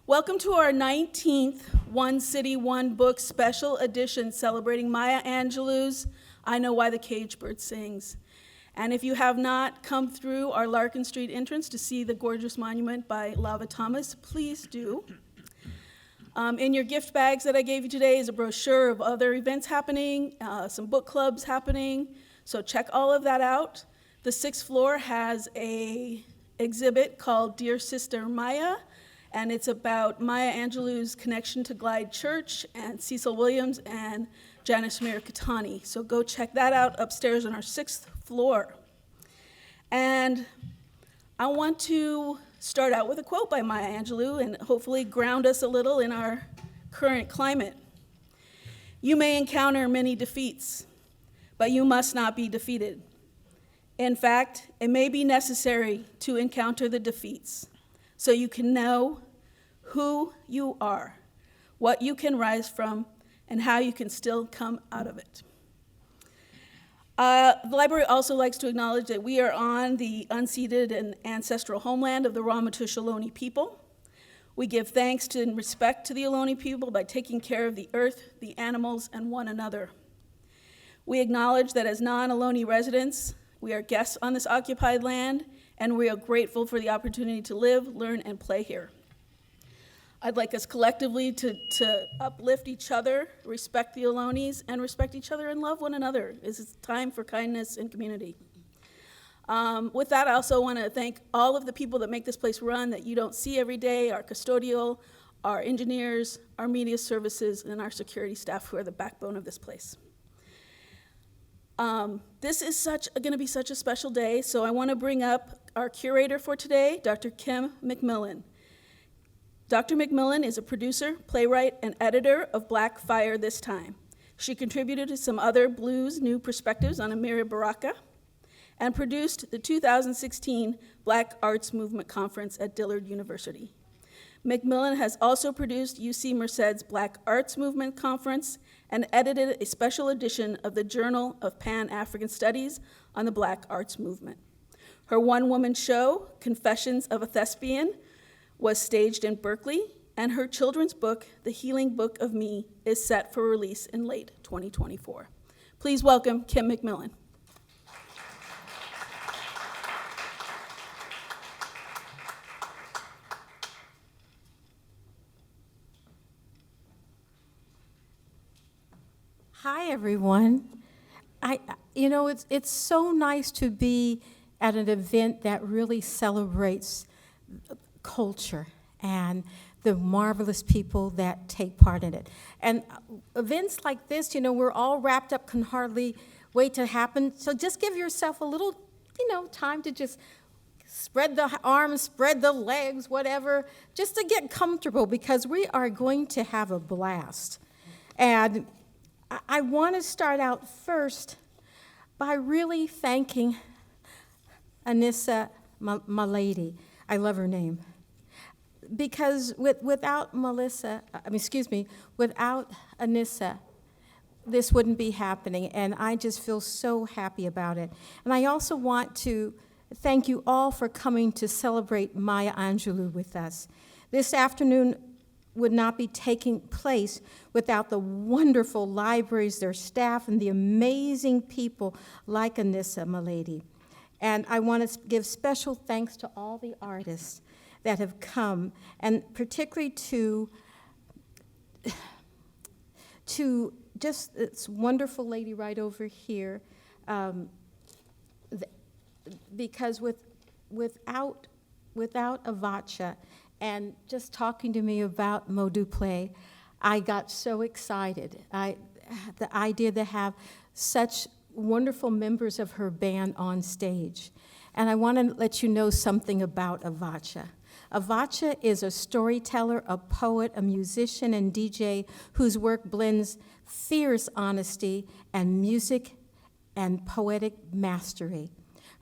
Welcome to our 19th One City, One Book special edition celebrating Maya Angelou's I Know Why the Caged Bird Sings. And if you have not come through our Larkin Street entrance to see the gorgeous monument by Lava Thomas, please do. In your gift bags that I gave you today is a brochure of other events happening, some book clubs happening, so check all of that out. The 6th floor has an exhibit called Dear Sister Maya, and it's about Maya Angelou's connection to Glide Church and Cecil Williams and Janice Mirkatani. So go check that out upstairs on our 6th floor. And I want to start out with a quote by Maya Angelou and hopefully ground us a little in our current climate. You may encounter many defeats, but you must not be defeated. In fact, it may be necessary to encounter the defeats so you can know who you are, what you can rise from, and how you can still come out of it. The library also likes to acknowledge that we are on the unceded and ancestral homeland of the Ramaytush Ohlone people. We give thanks to and respect to the Ohlone people by taking care of the earth, the animals, and one another. We acknowledge that as non-Ohlone residents, we are guests on this occupied land, and we are grateful for the opportunity to live, learn, and play here. I'd like us collectively to uplift each other, respect the Ohlones, and respect each other and love one another. This is time for kindness and community. With that, I also want to thank all of the people that make this place run that you don't see every day, our custodial, our engineers, our media services, and our security staff who are the backbone of this place. This is going to be such a special day, so I want to bring up our curator for today, Dr. Ken McMillon. Dr. McMillon is a producer, playwright, and editor of Black Fire This Time. She contributed to some other Blues New Perspectives on Amiri Baraka and produced the 2016 Black Arts Movement Conference at Dillard University. McMillon has also produced UC Merced's Black Arts Movement Conference and edited a special edition of the Journal of Pan-African Studies on the Black Arts Movement. Her one-woman show, Confessions of a Thespian, was staged in Berkeley, and her children's book, The Healing Book of Me, is set for release in late 2024. Please welcome Ken McMillon. Hi, everyone. It's so nice to be at an event that really celebrates culture and the marvelous people that take part in it. And events like this, we're all wrapped up, can hardly wait to happen. So just give yourself a little, time to just spread the arms, spread the legs, whatever, just to get comfortable because we are going to have a blast. And I want to start out first by really thanking Anissa, my lady. I love her name. Because without Anissa, this wouldn't be happening, and I just feel so happy about it. And I also want to thank you all for coming to celebrate Maya Angelou with us. This afternoon would not be taking place without the wonderful libraries, their staff, and the amazing people like Anissa, my lady. And I want to give special thanks to all the artists that have come, and particularly to just this wonderful lady right over here, because without Avotcja and just talking to me about Modúpue, I got so excited. The idea to have such wonderful members of her band on stage. And I want to let you know something about Avotcja. Avotcja is a storyteller, a poet, a musician, and DJ whose work blends fierce honesty and music and poetic mastery.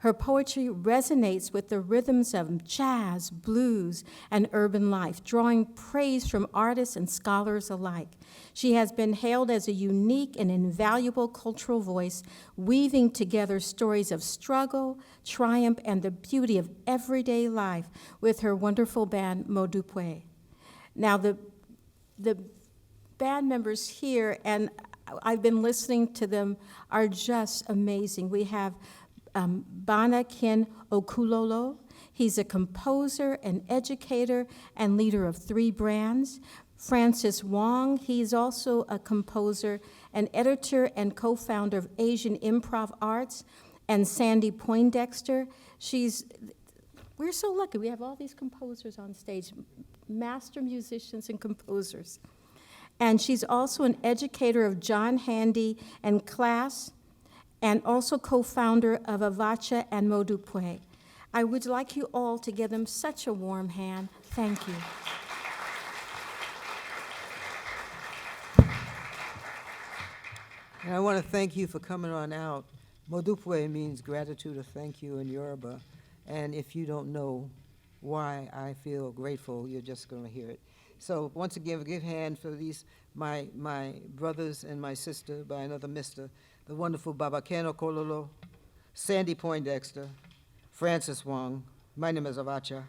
Her poetry resonates with the rhythms of jazz, blues, and urban life, drawing praise from artists and scholars alike. She has been hailed as a unique and invaluable cultural voice, weaving together stories of struggle, triumph, and the beauty of everyday life with her wonderful band, Modúpue. Now, the band members here, and I've been listening to them, are just amazing. We have Ken Okulolo. He's a composer, an educator, and leader of 3 brands. Francis Wong, he's also a composer, an editor, and co-founder of Asian Improv Arts. And Sandi Poindexter, we're so lucky. We have all these composers on stage, master musicians and composers. And she's also an educator of John Handy and class, and also co-founder of Avotcja and Modúpue. I would like you all to give them such a warm hand. Thank you. And I want to thank you for coming on out. Modúpue means gratitude or thank you in Yoruba. And if you don't know why I feel grateful, you're just going to hear it. So once again, a good hand for these, my brothers and my sister by another mister, the wonderful Baba Ken Okulolo, Sandi Poindexter, Francis Wong. My name is Avotcja.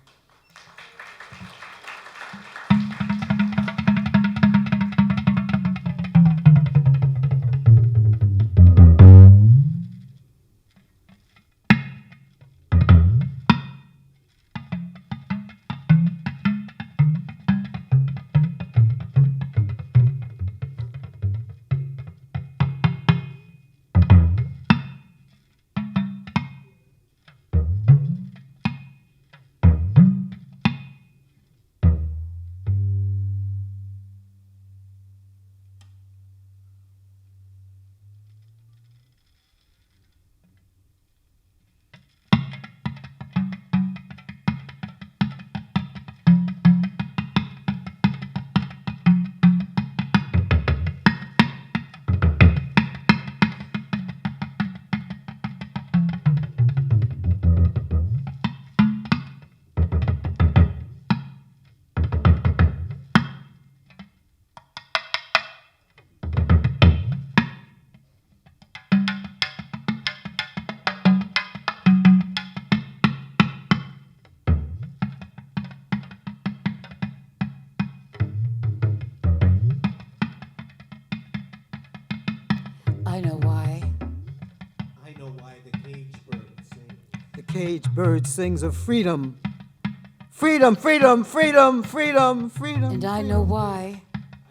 I know why. I know why the cage bird sings. The cage bird sings of freedom. Freedom, freedom, freedom, freedom, freedom. And I freedom. know why.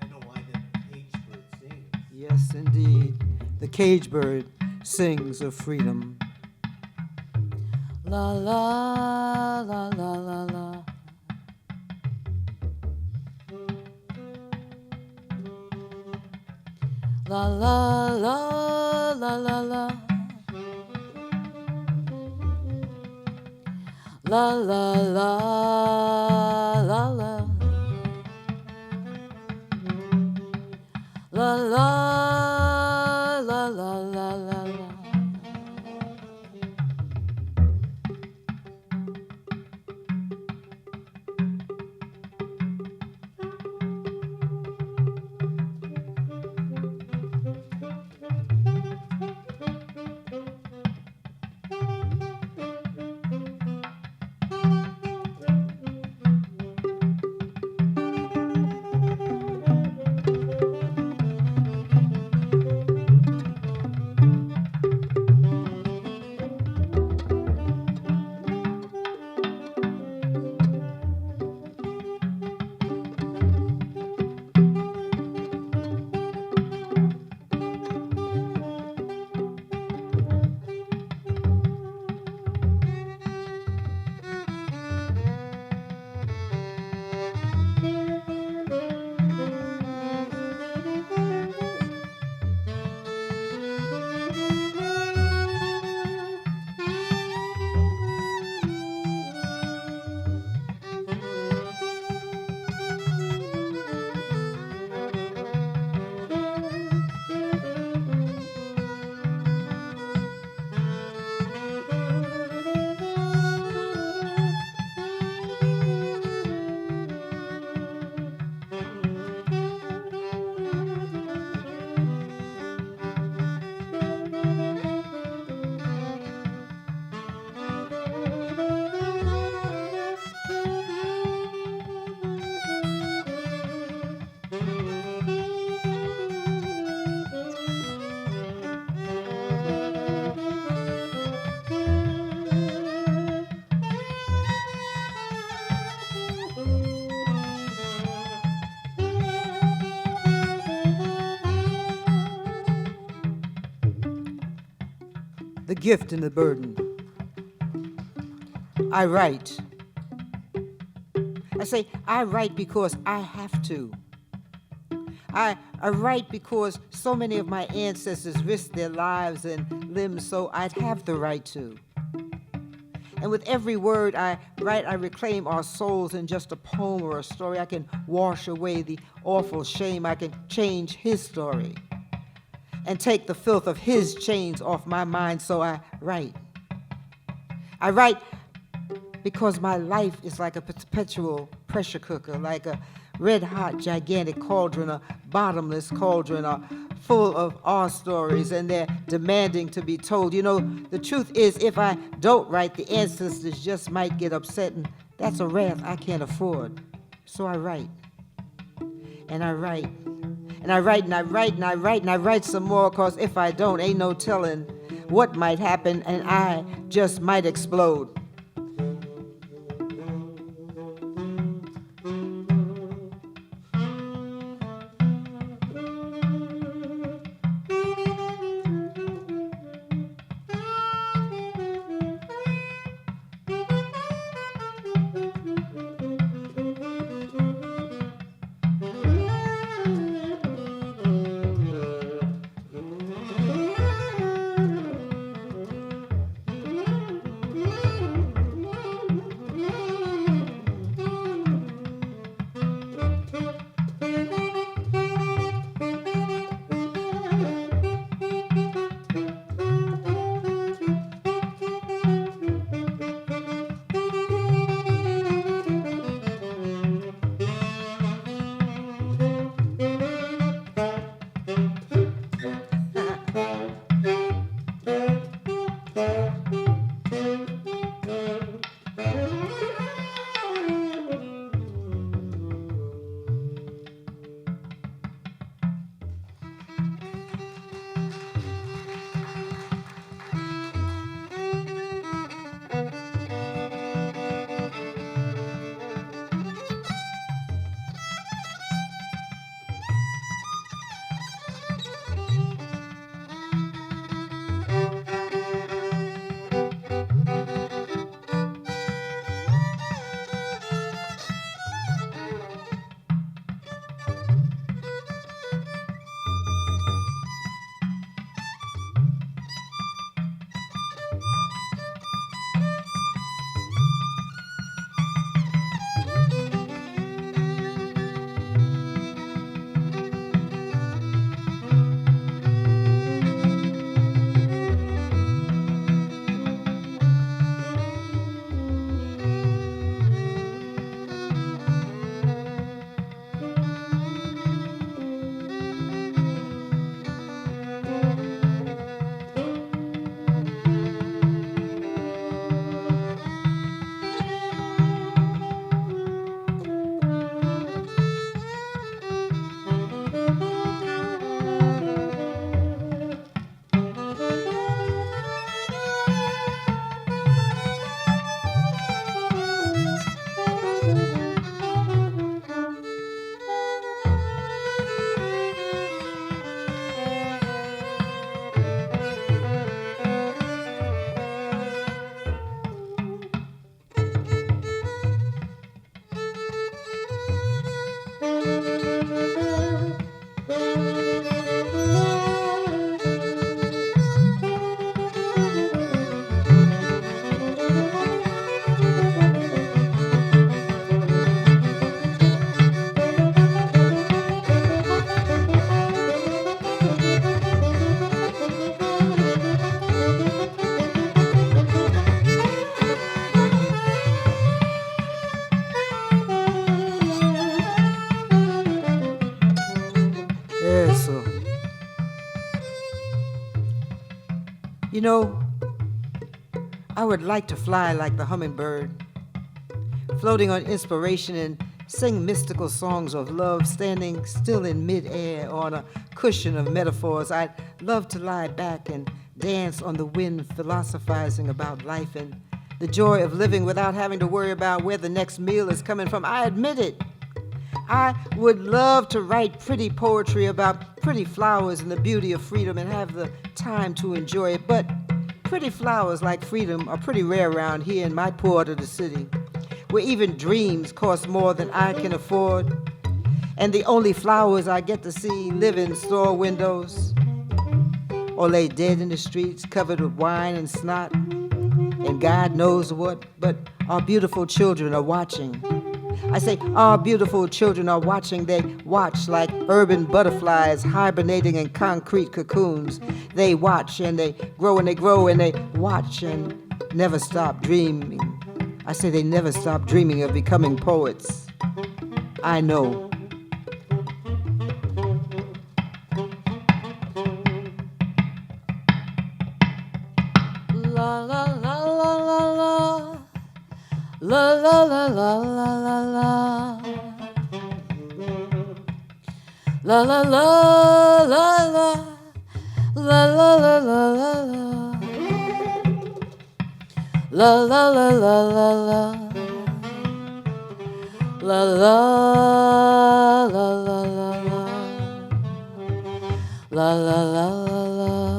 I know why the cage bird sings. Yes, indeed. The cage bird sings of freedom. La la la la la la. La la la la la la. La la la la la. La la la la la la la. the gift and the burden. I write. I say, I write because I have to. I write because so many of my ancestors risked their lives and limbs so I'd have the right to. And with every word I write, I reclaim our souls in just a poem or a story. I can wash away the awful shame. I can change his story and take the filth of his chains off my mind, so I write. I write because my life is like a perpetual pressure cooker, like a red-hot, gigantic cauldron, a bottomless cauldron, full of our stories, and they're demanding to be told. You know, the truth is, if I don't write, the ancestors just might get upset, and that's a wrath I can't afford. So I write, and I write, and I write, and I write, and I write, and I write some more, because if I don't, ain't no telling what might happen, and I just might explode. You know, I would like to fly like the hummingbird, floating on inspiration and sing mystical songs of love, standing still in midair on a cushion of metaphors. I'd love to lie back and dance on the wind, philosophizing about life and the joy of living without having to worry about where the next meal is coming from. I admit it. I would love to write pretty poetry about pretty flowers and the beauty of freedom and have the time to enjoy it, but Pretty flowers like freedom are pretty rare around here in my part of the city, where even dreams cost more than I can afford. And the only flowers I get to see live in store windows or lay dead in the streets covered with wine and snot and God knows what, but our beautiful children are watching. I say our beautiful children are watching. They watch like urban butterflies hibernating in concrete cocoons. They watch and they grow and they grow and they watch and never stop dreaming. I say they never stop dreaming of becoming poets. I know. La la la la la la. La la la la la la la. La la la la la. La la la la la la. La la la la la la. La la la la la la. La la la la la.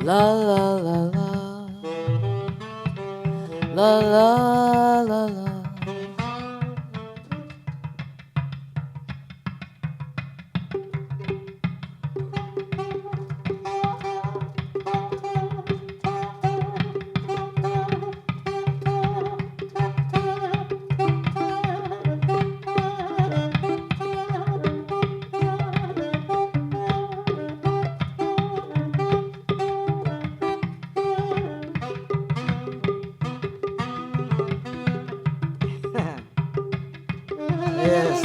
La la la la. La la la la. Yes.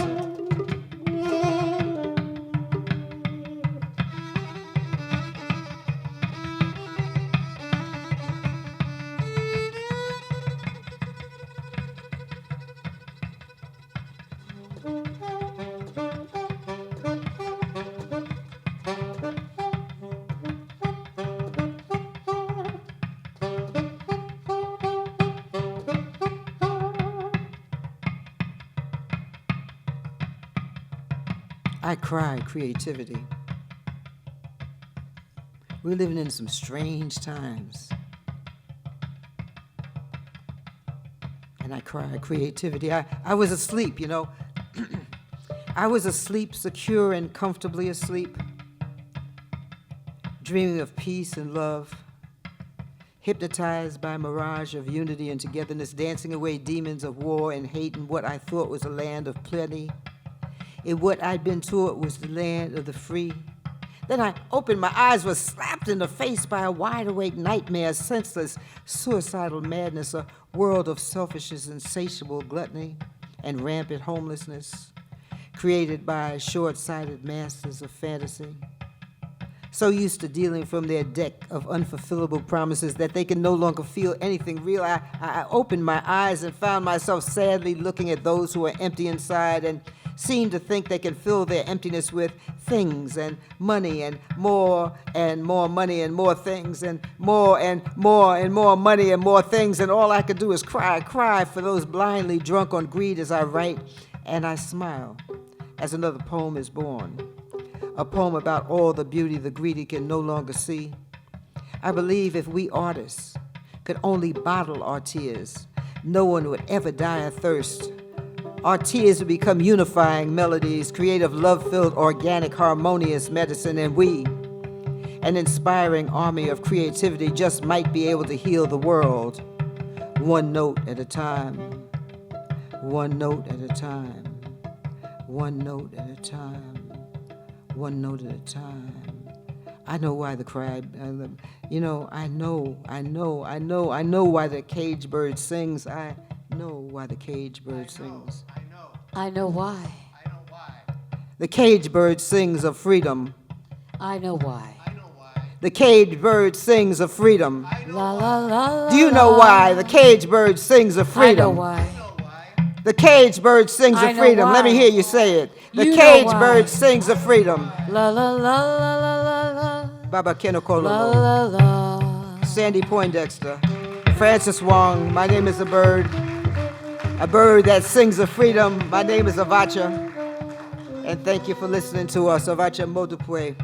I cry creativity. We're living in some strange times. And I cry creativity. I was asleep, you know. I was asleep, secure and comfortably asleep, dreaming of peace and love, hypnotized by a mirage of unity and togetherness, dancing away demons of war and hate in what I thought was a land of plenty, in what I'd been taught was the land of the free. Then I opened my eyes, was slapped in the face by a wide-awake nightmare, senseless, suicidal madness, a world of selfishness, insatiable gluttony, and rampant homelessness, created by short-sighted masters of fantasy, so used to dealing from their deck of unfulfillable promises that they can no longer feel anything real. I opened my eyes and found myself sadly looking at those who are empty inside and seem to think they can fill their emptiness with things and money and more money and more things and more money and more things, and all I could do is cry for those blindly drunk on greed as I write, and I smile as another poem is born, a poem about all the beauty the greedy can no longer see. I believe if we artists could only bottle our tears, no one would ever die of thirst. Our tears would become unifying melodies, creative, love-filled, organic, harmonious medicine, and we, an inspiring army of creativity, just might be able to heal the world, one note at a time, one note at a time, one note at a time, one note at a time. I know why the cry, I know why the cage bird sings. I know why the cage bird sings. I know why. The cage bird sings of freedom. I know why. The cage bird sings of freedom. La la la la. Do you know why the cage bird sings of freedom? I know why. The cage bird sings I of know freedom. Let me why. hear you say it. The You know cage why. bird sings of freedom. La la la la la la la. Baba Ken La Okulolo, la la. Sandi Poindexter, Francis Wong. My name is a bird that sings of freedom. My name is Avotcja, and thank you for listening to us. Avotcja Modúpue.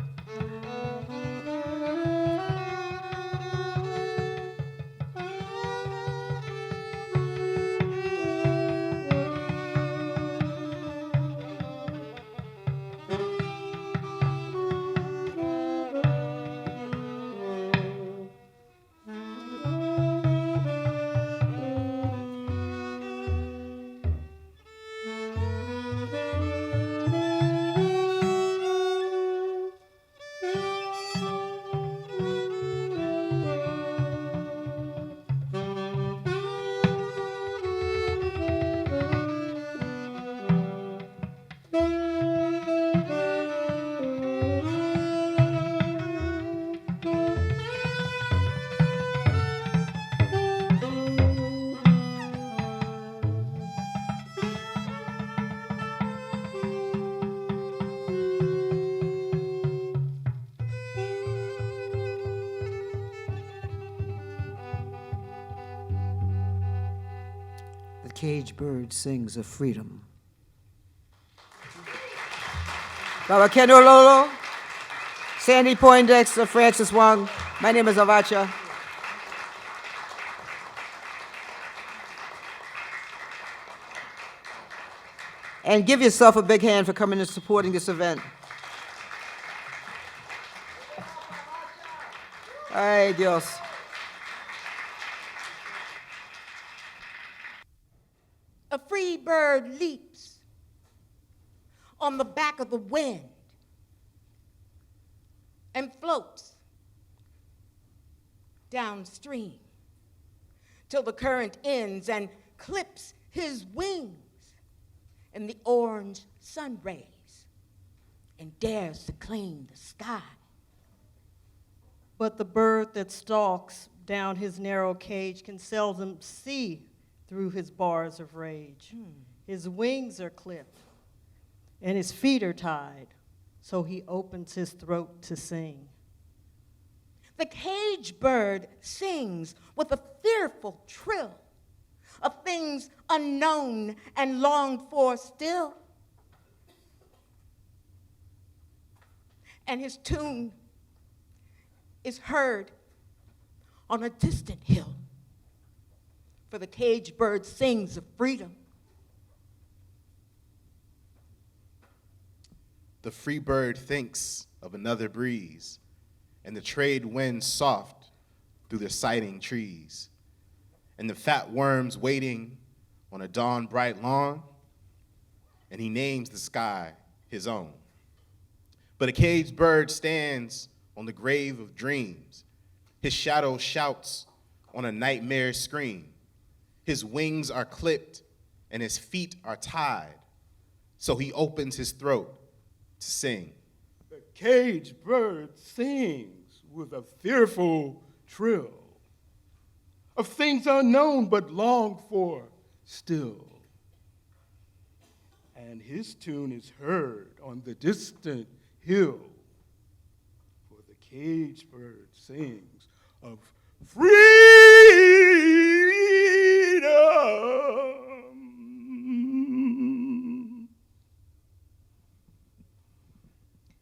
caged bird sings of freedom. Baba Ken Okulolo, Sandi Poindexter, Francis Wong. My name is Avotcja. And give yourself a big hand for coming and supporting this event. Ay, Dios. A free bird leaps on the back of the wind and floats downstream till the current ends and clips his wings in the orange sun rays and dares to claim the sky. But the bird that stalks down his narrow cage can seldom see through his bars of rage. His wings are clipped, and his feet are tied, so he opens his throat to sing. The cage bird sings with a fearful trill of things unknown and longed for still. And his tune is heard on a distant hill, for the cage bird sings of freedom. The free bird thinks of another breeze, and the trade winds soft through the sighting trees, and the fat worms waiting on a dawn bright lawn, and he names the sky his own. But a caged bird stands on the grave of dreams. His shadow shouts on a nightmare scream. His wings are clipped and his feet are tied, so he opens his throat to sing. The caged bird sings with a fearful trill of things unknown but longed for still. And his tune is heard on the distant hill, for the caged bird sings of freedom.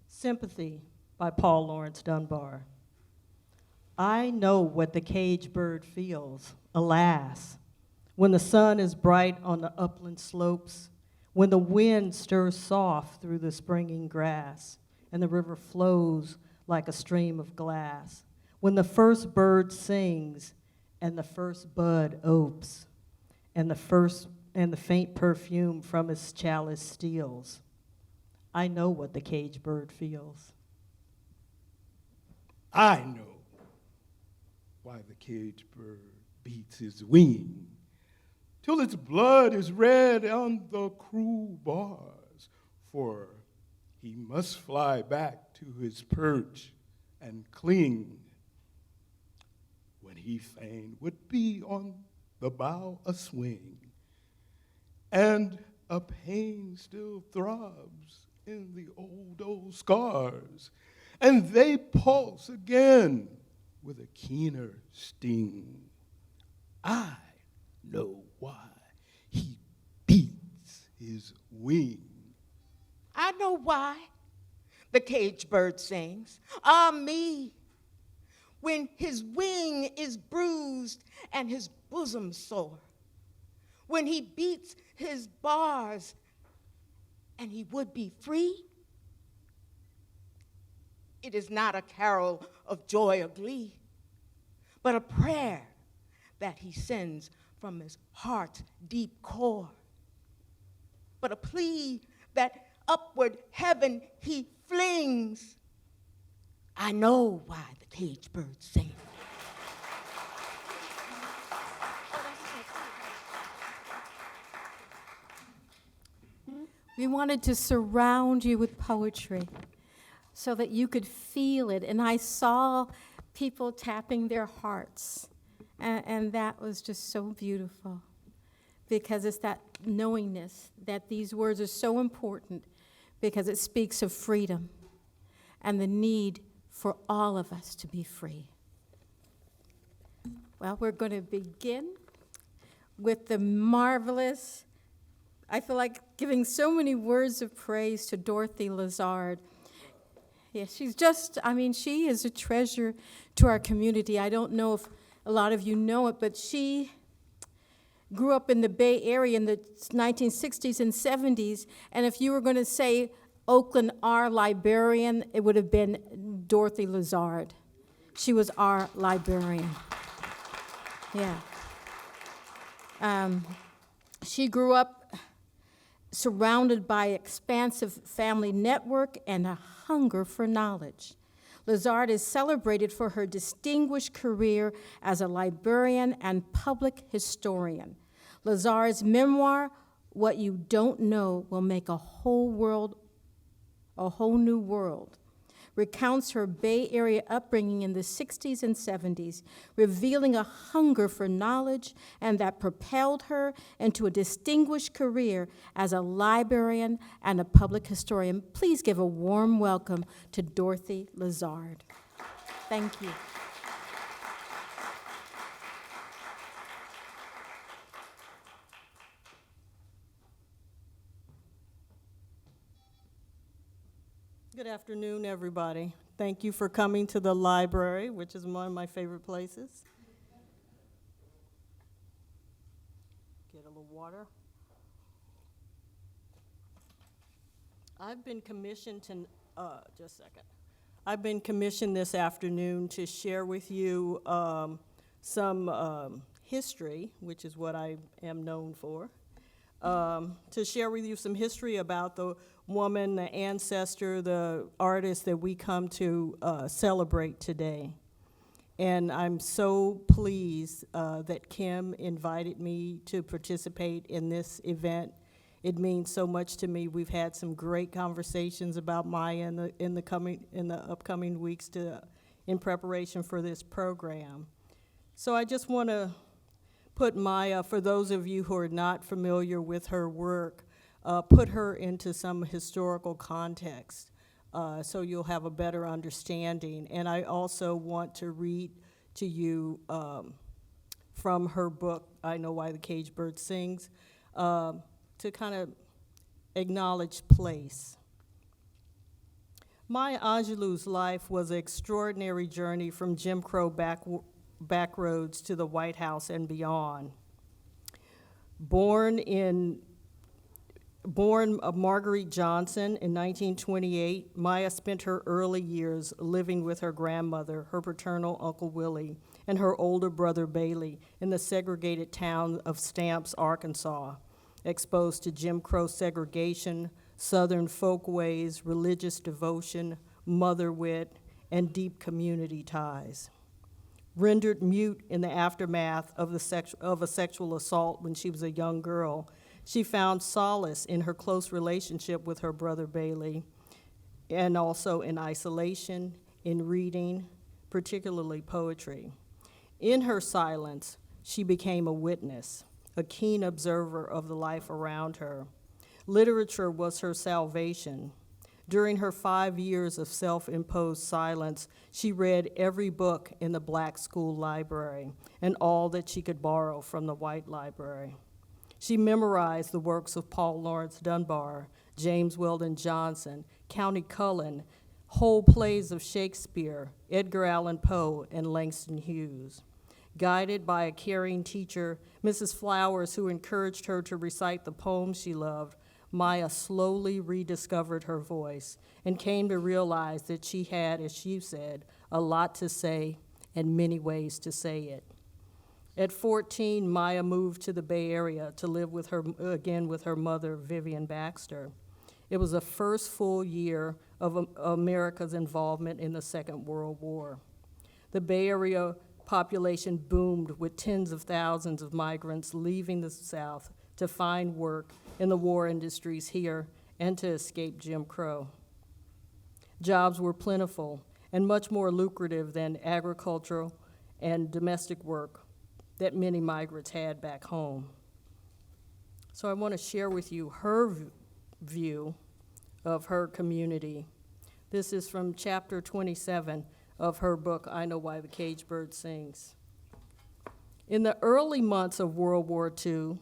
Sympathy by Paul Laurence Dunbar. I know what the cage bird feels, alas, when the sun is bright on the upland slopes, when the wind stirs soft through the springing grass, and the river flows like a stream of glass, when the first bird sings, and the first bud opes, and the faint perfume from his chalice steals. I know what the cage bird feels. I know why the caged bird beats his wing till its blood is red on the cruel bars, for he must fly back to his perch and cling when he fain would be on the bough a swing, and a pain still throbs in the old scars, and they pulse again with a keener sting. I know why he beats his wing. I know why the cage bird sings, ah me, when his wing is bruised and his bosom sore, when he beats his bars and he would be free. It is not a carol of joy or glee, but a prayer that he sends from his heart's deep core, but a plea that upward heaven he flings. I know why the cage bird sings. We wanted to surround you with poetry so that you could feel it. And I saw people tapping their hearts. And that was just so beautiful, because it's that knowingness that these words are so important, because it speaks of freedom and the need for all of us to be free. Well, we're going to begin with the marvelous, I feel like giving so many words of praise to Dorothy Lazard. Yeah, she's just, I mean, she is a treasure to our community. I don't know if a lot of you know it, but she grew up in the Bay Area in the 1960s and 70s, and if you were going to say Oakland, our librarian, it would have been Dorothy Lazard. She was our librarian. Yeah. She grew up surrounded by expansive family network and a hunger for knowledge. Lazard is celebrated for her distinguished career as a librarian and public historian. Lazard's memoir, What You Don't Know Will Make a Whole New World, recounts her Bay Area upbringing in the 60s and 70s, revealing a hunger for knowledge and that propelled her into a distinguished career as a librarian and a public historian. Please give a warm welcome to Dorothy Lazard. Thank you. Good afternoon, everybody. Thank you for coming to the library, which is one of my favorite places. Get a little water. I've been commissioned to, just a second. I've been commissioned this afternoon to share with you some history, which is what I am known for, to share with you some history about the woman, the ancestor, the artist that we come to celebrate today. And I'm so pleased that Kim invited me to participate in this event. It means so much to me. We've had some great conversations about Maya in the upcoming weeks in preparation for this program. So I just want to put Maya, for those of you who are not familiar with her work, put her into some historical context so you'll have a better understanding. And I also want to read to you from her book, I Know Why the Caged Bird Sings, to kind of acknowledge place. Maya Angelou's life was an extraordinary journey from Jim Crow back roads to the White House and beyond. Born of Marguerite Johnson in 1928, Maya spent her early years living with her grandmother, her paternal Uncle Willie, and her older brother Bailey in the segregated town of Stamps, Arkansas, exposed to Jim Crow segregation, Southern folkways, religious devotion, mother wit, and deep community ties. Rendered mute in the aftermath of a sexual assault when she was a young girl, she found solace in her close relationship with her brother Bailey, and also in isolation, in reading, particularly poetry. In her silence, she became a witness, a keen observer of the life around her. Literature was her salvation. During her 5 years of self-imposed silence, she read every book in the black school library and all that she could borrow from the white library. She memorized the works of Paul Laurence Dunbar, James Weldon Johnson, Countee Cullen, whole plays of Shakespeare, Edgar Allan Poe, and Langston Hughes. Guided by a caring teacher, Mrs. Flowers, who encouraged her to recite the poems she loved, Maya slowly rediscovered her voice and came to realize that she had, as she said, a lot to say and many ways to say it. At 14, Maya moved to the Bay Area to live with her mother, Vivian Baxter. It was the first full year of America's involvement in the Second World War. The Bay Area population boomed with tens of thousands of migrants leaving the South to find work in the war industries here and to escape Jim Crow. Jobs were plentiful and much more lucrative than agricultural and domestic work that many migrants had back home. So I want to share with you her view of her community. This is from chapter 27 of her book, I Know Why the Caged Bird Sings. In the early months of World War II,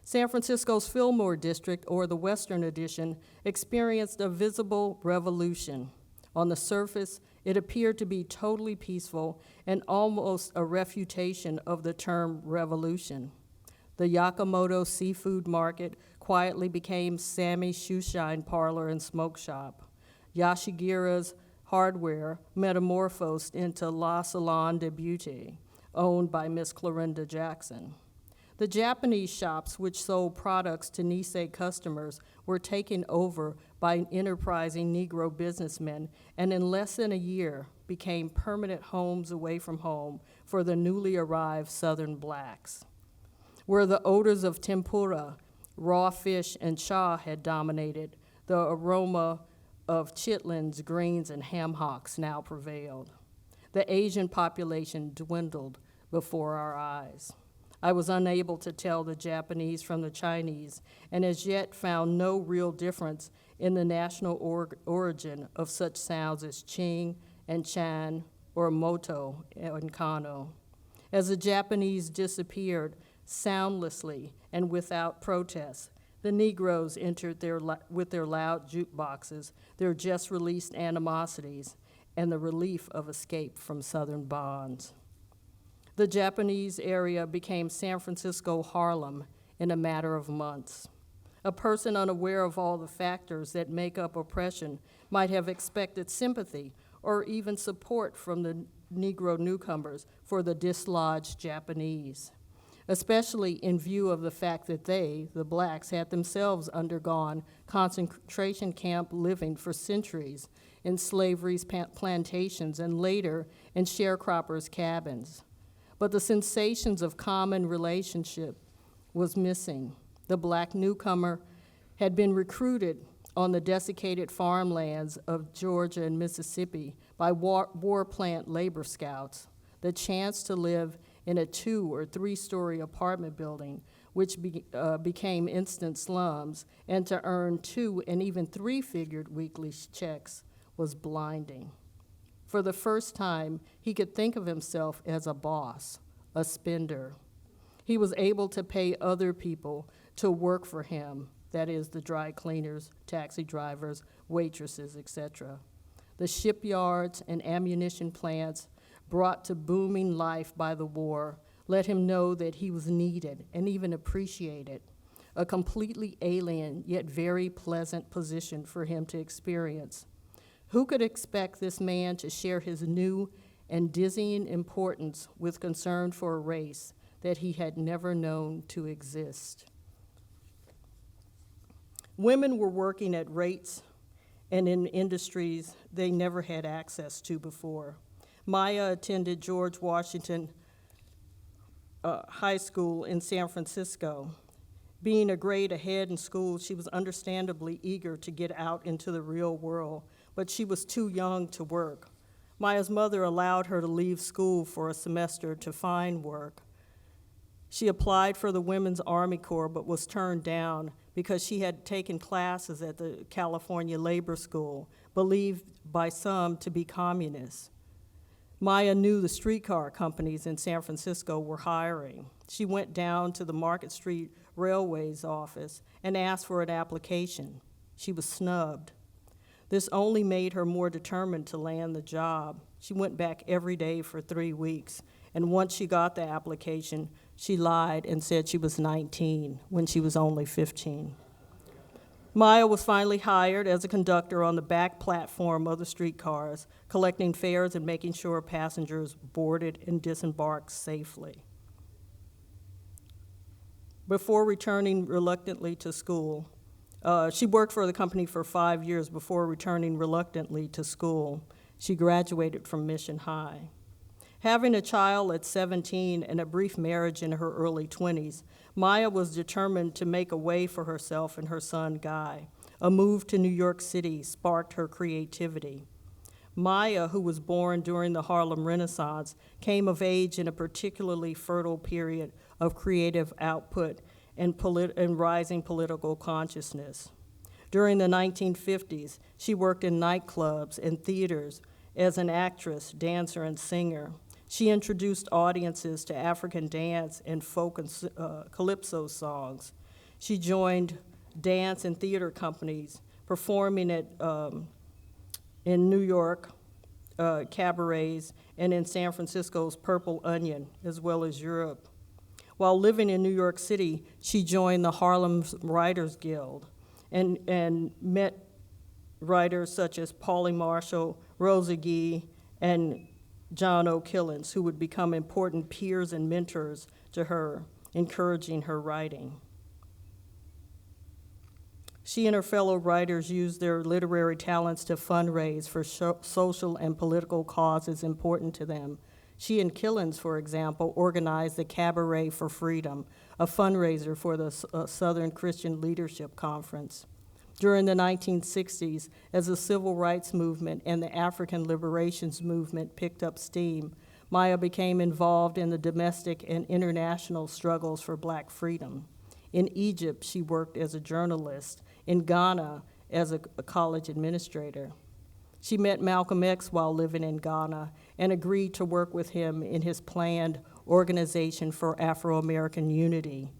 San Francisco's Fillmore District, or the Western Addition, experienced a visible revolution. On the surface, it appeared to be totally peaceful and almost a refutation of the term revolution. The Yakamoto Seafood Market quietly became Sammy's Shoeshine Parlor and Smoke Shop. Yashigira's Hardware metamorphosed into La Salon de Beauté, owned by Miss Clorinda Jackson. The Japanese shops, which sold products to Nisei customers, were taken over by enterprising Negro businessmen, and in less than a year became permanent homes away from home for the newly arrived Southern blacks. Where the odors of tempura, raw fish, and cha had dominated, the aroma of chitlins, greens, and ham hocks now prevailed. The Asian population dwindled before our eyes. I was unable to tell the Japanese from the Chinese, and as yet found no real difference in the national origin of such sounds as ching and chan or moto and kano. As the Japanese disappeared soundlessly and without protest, the Negroes entered with their loud jukeboxes, their just-released animosities, and the relief of escape from Southern bonds. The Japanese area became San Francisco Harlem in a matter of months. A person unaware of all the factors that make up oppression might have expected sympathy or even support from the Negro newcomers for the dislodged Japanese, especially in view of the fact that they, the blacks, had themselves undergone concentration camp living for centuries in slavery's plantations and later in sharecroppers' cabins. But the sensations of common relationship was missing. The black newcomer had been recruited on the desiccated farmlands of Georgia and Mississippi by war plant labor scouts. The chance to live in a 2- or 3-story apartment building, which became instant slums, and to earn 2- and even 3-figured weekly checks was blinding. For the first time, he could think of himself as a boss, a spender. He was able to pay other people to work for him, that is, the dry cleaners, taxi drivers, waitresses, etc. The shipyards and ammunition plants brought to booming life by the war let him know that he was needed and even appreciated, a completely alien yet very pleasant position for him to experience. Who could expect this man to share his new and dizzying importance with concern for a race that he had never known to exist? Women were working at rates and in industries they never had access to before. Maya attended George Washington High School in San Francisco. Being a grade ahead in school, she was understandably eager to get out into the real world, but she was too young to work. Maya's mother allowed her to leave school for a semester to find work. She applied for the Women's Army Corps but was turned down because she had taken classes at the California Labor School, believed by some to be communist. Maya knew the streetcar companies in San Francisco were hiring. She went down to the Market Street Railway's office and asked for an application. She was snubbed. This only made her more determined to land the job. She went back every day for 3 weeks, and once she got the application, she lied and said she was 19 when she was only 15. Maya was finally hired as a conductor on the back platform of the streetcars, collecting fares and making sure passengers boarded and disembarked safely. Before returning reluctantly to school, she worked for the company for 5 years before returning reluctantly to school. She graduated from Mission High. Having a child at 17 and a brief marriage in her early 20s, Maya was determined to make a way for herself and her son, Guy. A move to New York City sparked her creativity. Maya, who was born during the Harlem Renaissance, came of age in a particularly fertile period of creative output and rising political consciousness. During the 1950s, she worked in nightclubs and theaters as an actress, dancer, and singer. She introduced audiences to African dance and folk and calypso songs. She joined dance and theater companies, performing in New York cabarets and in San Francisco's Purple Onion, as well as Europe. While living in New York City, she joined the Harlem Writers Guild and met writers such as Pauline Marshall, Rosa Guy, and John O. Killens, who would become important peers and mentors to her, encouraging her writing. She and her fellow writers used their literary talents to fundraise for social and political causes important to them. She and Killens, for example, organized the Cabaret for Freedom, a fundraiser for the Southern Christian Leadership Conference. During the 1960s, as the civil rights movement and the African liberations movement picked up steam, Maya became involved in the domestic and international struggles for Black freedom. In Egypt, she worked as a journalist. In Ghana, as a college administrator. She met Malcolm X while living in Ghana and agreed to work with him in his planned Organization for Afro-American Unity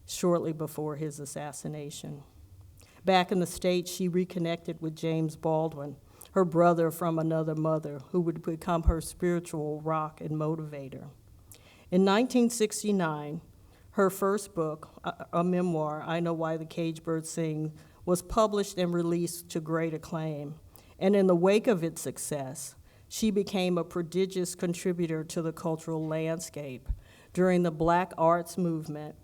shortly before his assassination. Back in the States, she reconnected with James Baldwin, her brother from another mother, who would become her spiritual rock and motivator. In 1969, her first book, a memoir, I Know Why the Caged Birds Sing, was published and released to great acclaim. And in the wake of its success, she became a prodigious contributor to the cultural landscape. During the Black arts movement,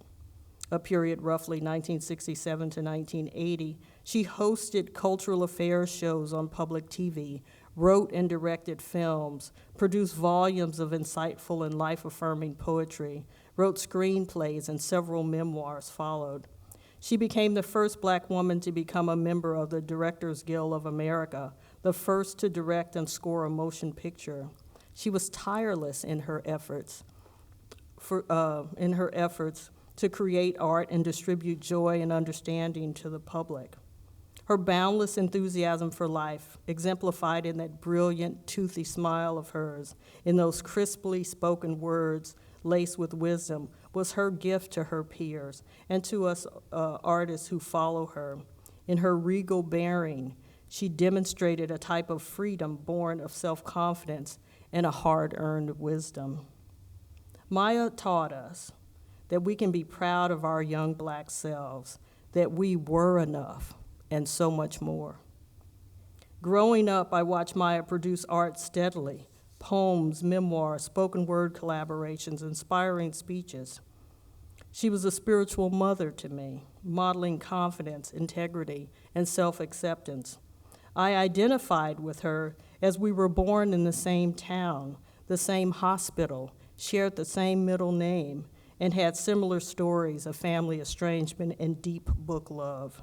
a period roughly 1967 to 1980, she hosted cultural affairs shows on public TV, wrote and directed films, produced volumes of insightful and life-affirming poetry, wrote screenplays, and several memoirs followed. She became the first Black woman to become a member of the Directors Guild of America, the first to direct and score a motion picture. She was tireless in her efforts to create art and distribute joy and understanding to the public. Her boundless enthusiasm for life, exemplified in that brilliant, toothy smile of hers, in those crisply spoken words laced with wisdom, was her gift to her peers and to us artists who follow her. In her regal bearing, she demonstrated a type of freedom born of self-confidence and a hard-earned wisdom. Maya taught us that we can be proud of our young Black selves, that we were enough, and so much more. Growing up, I watched Maya produce art steadily, poems, memoirs, spoken word collaborations, inspiring speeches. She was a spiritual mother to me, modeling confidence, integrity, and self-acceptance. I identified with her as we were born in the same town, the same hospital, shared the same middle name, and had similar stories of family estrangement and deep book love.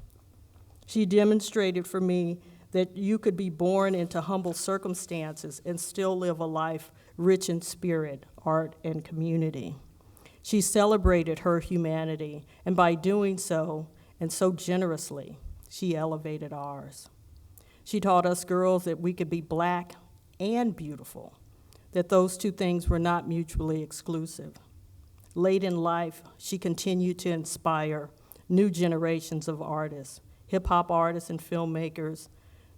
She demonstrated for me that you could be born into humble circumstances and still live a life rich in spirit, art, and community. She celebrated her humanity, and by doing so, and so generously, she elevated ours. She taught us girls that we could be Black and beautiful, that those two things were not mutually exclusive. Late in life, she continued to inspire new generations of artists, hip-hop artists and filmmakers,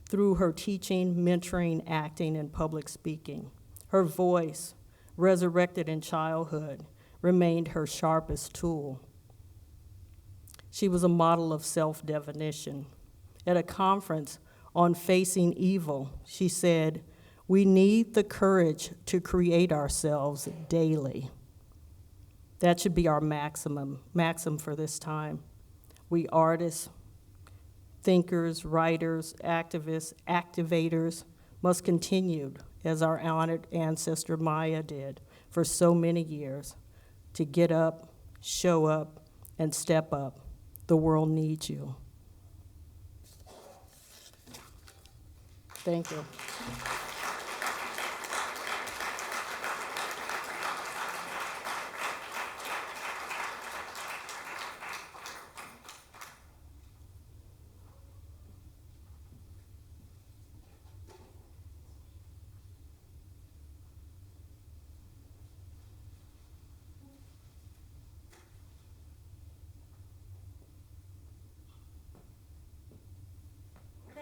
through her teaching, mentoring, acting, and public speaking. Her voice, resurrected in childhood, remained her sharpest tool. She was a model of self-definition. At a conference on facing evil, she said, "We need the courage to create ourselves daily." That should be our maxim for this time. We artists, thinkers, writers, activists, activators must continue, as our honored ancestor Maya did for so many years, to get up, show up, and step up. The world needs you. Thank you.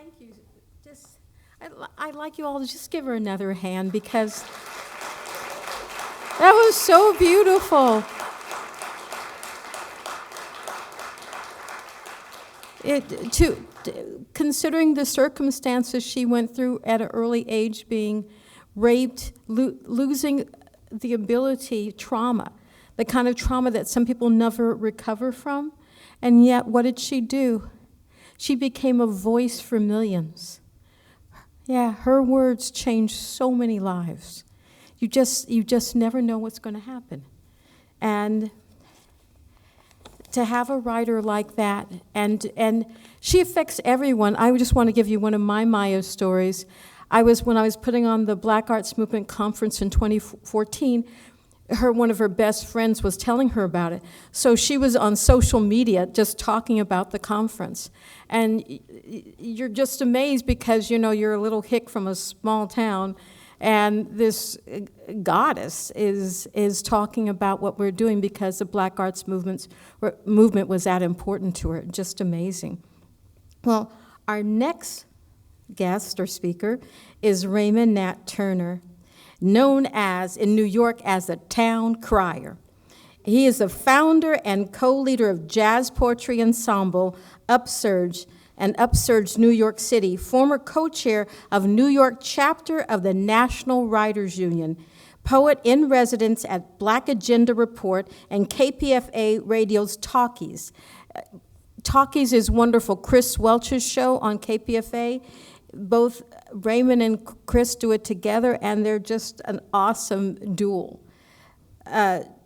Thank you. I'd like you all to just give her another hand because that was so beautiful. Considering the circumstances she went through at an early age, being raped, losing the ability, trauma, the kind of trauma that some people never recover from, and yet what did she do? She became a voice for millions. Yeah, her words changed so many lives. You just never know what's going to happen. And to have a writer like that, and she affects everyone. I just want to give you one of my Maya stories. When I was putting on the Black Arts Movement Conference in 2014, one of her best friends was telling her about it. So she was on social media just talking about the conference. And you're just amazed because, you're a little hick from a small town, and this goddess is talking about what we're doing because the Black Arts movement was that important to her. Just amazing. Well, our next guest or speaker is Raymond Nat Turner, known in New York as the Town Crier. He is the founder and co-leader of jazz poetry ensemble Upsurge and Upsurge New York City, former co-chair of New York chapter of the National Writers Union, poet in residence at Black Agenda Report and KPFA Radio's Talkies. Talkies is wonderful. Chris Welch's show on KPFA. Both Raymond and Chris do it together, and they're just an awesome duo.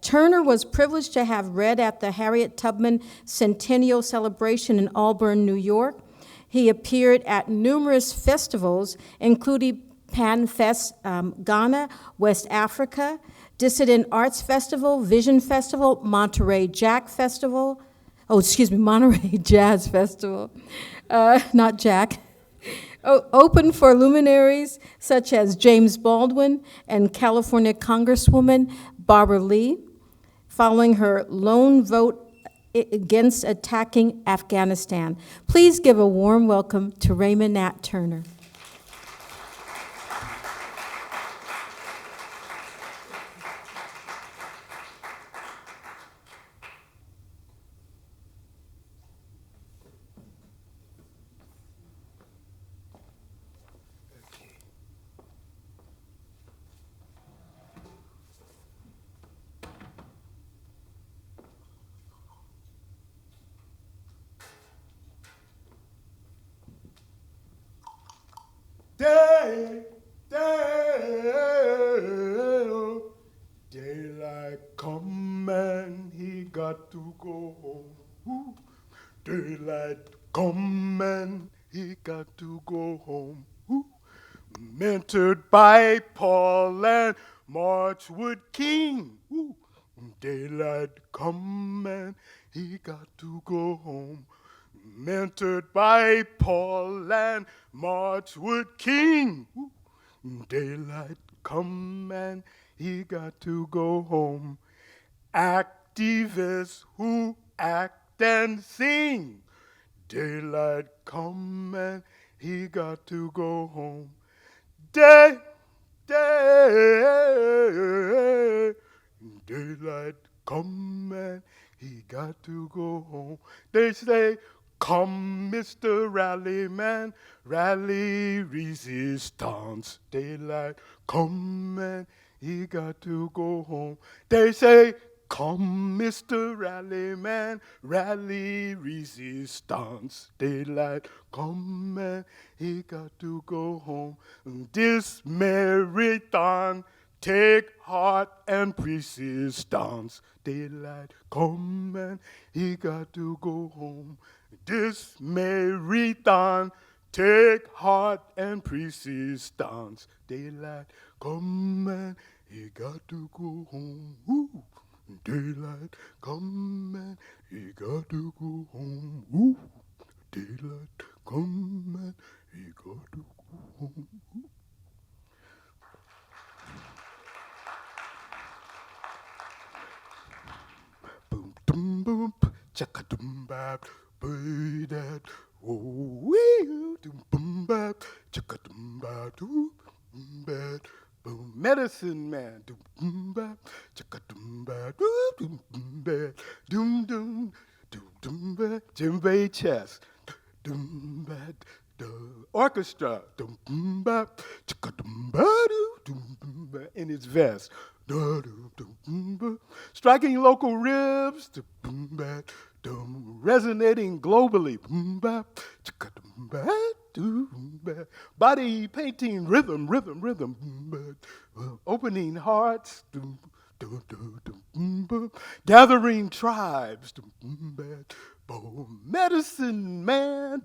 Turner was privileged to have read at the Harriet Tubman Centennial Celebration in Auburn, New York. He appeared at numerous festivals, including Pan Fest Ghana, West Africa, Dissident Arts Festival, Vision Festival, Monterey Jazz Festival, not Jack. Open for luminaries such as James Baldwin and California Congresswoman Barbara Lee, following her lone vote against attacking Afghanistan. Please give a warm welcome to Raymond Nat Turner. Daylight come and he got to go home. Ooh. Daylight come and he got to go home. Ooh. Mentored by Paul and Marchwood King. Ooh. Daylight come and he got to go home. Mentored by Paul and Marchwood King. Ooh. Daylight come and he got to go home. Activists who act and sing. Daylight come and he got to go home. Daylight come and he got to go home. They say, come, Mr. Rallyman, rally resistance. Daylight come and he got to go home. They say, come, Mr. Rallyman, rally resistance. Daylight come and he got to go home. This marathon take heart and persistence. Daylight come and he got to go home. This marathon take heart and persistence. Daylight come and he got to go home. Ooh. Daylight come and he got to go home. Ooh. Daylight come and he got to go home. Ooh. Boom, dum, boom, chaka, dum, bap, that. Oh, wee, dum, boom. ba, chicka dum ba doo, ba, boom. Medicine man, doom ba, chicka dum ba doo, doom ba, doom doom, doom ba, djembe chess, doom ba. The orchestra, dum ba, chicka dum ba doo, dum ba, in its vest, striking local ribs, dum ba, resonating globally, chicka dum ba doo, body painting rhythm, opening hearts, gathering tribes, medicine man.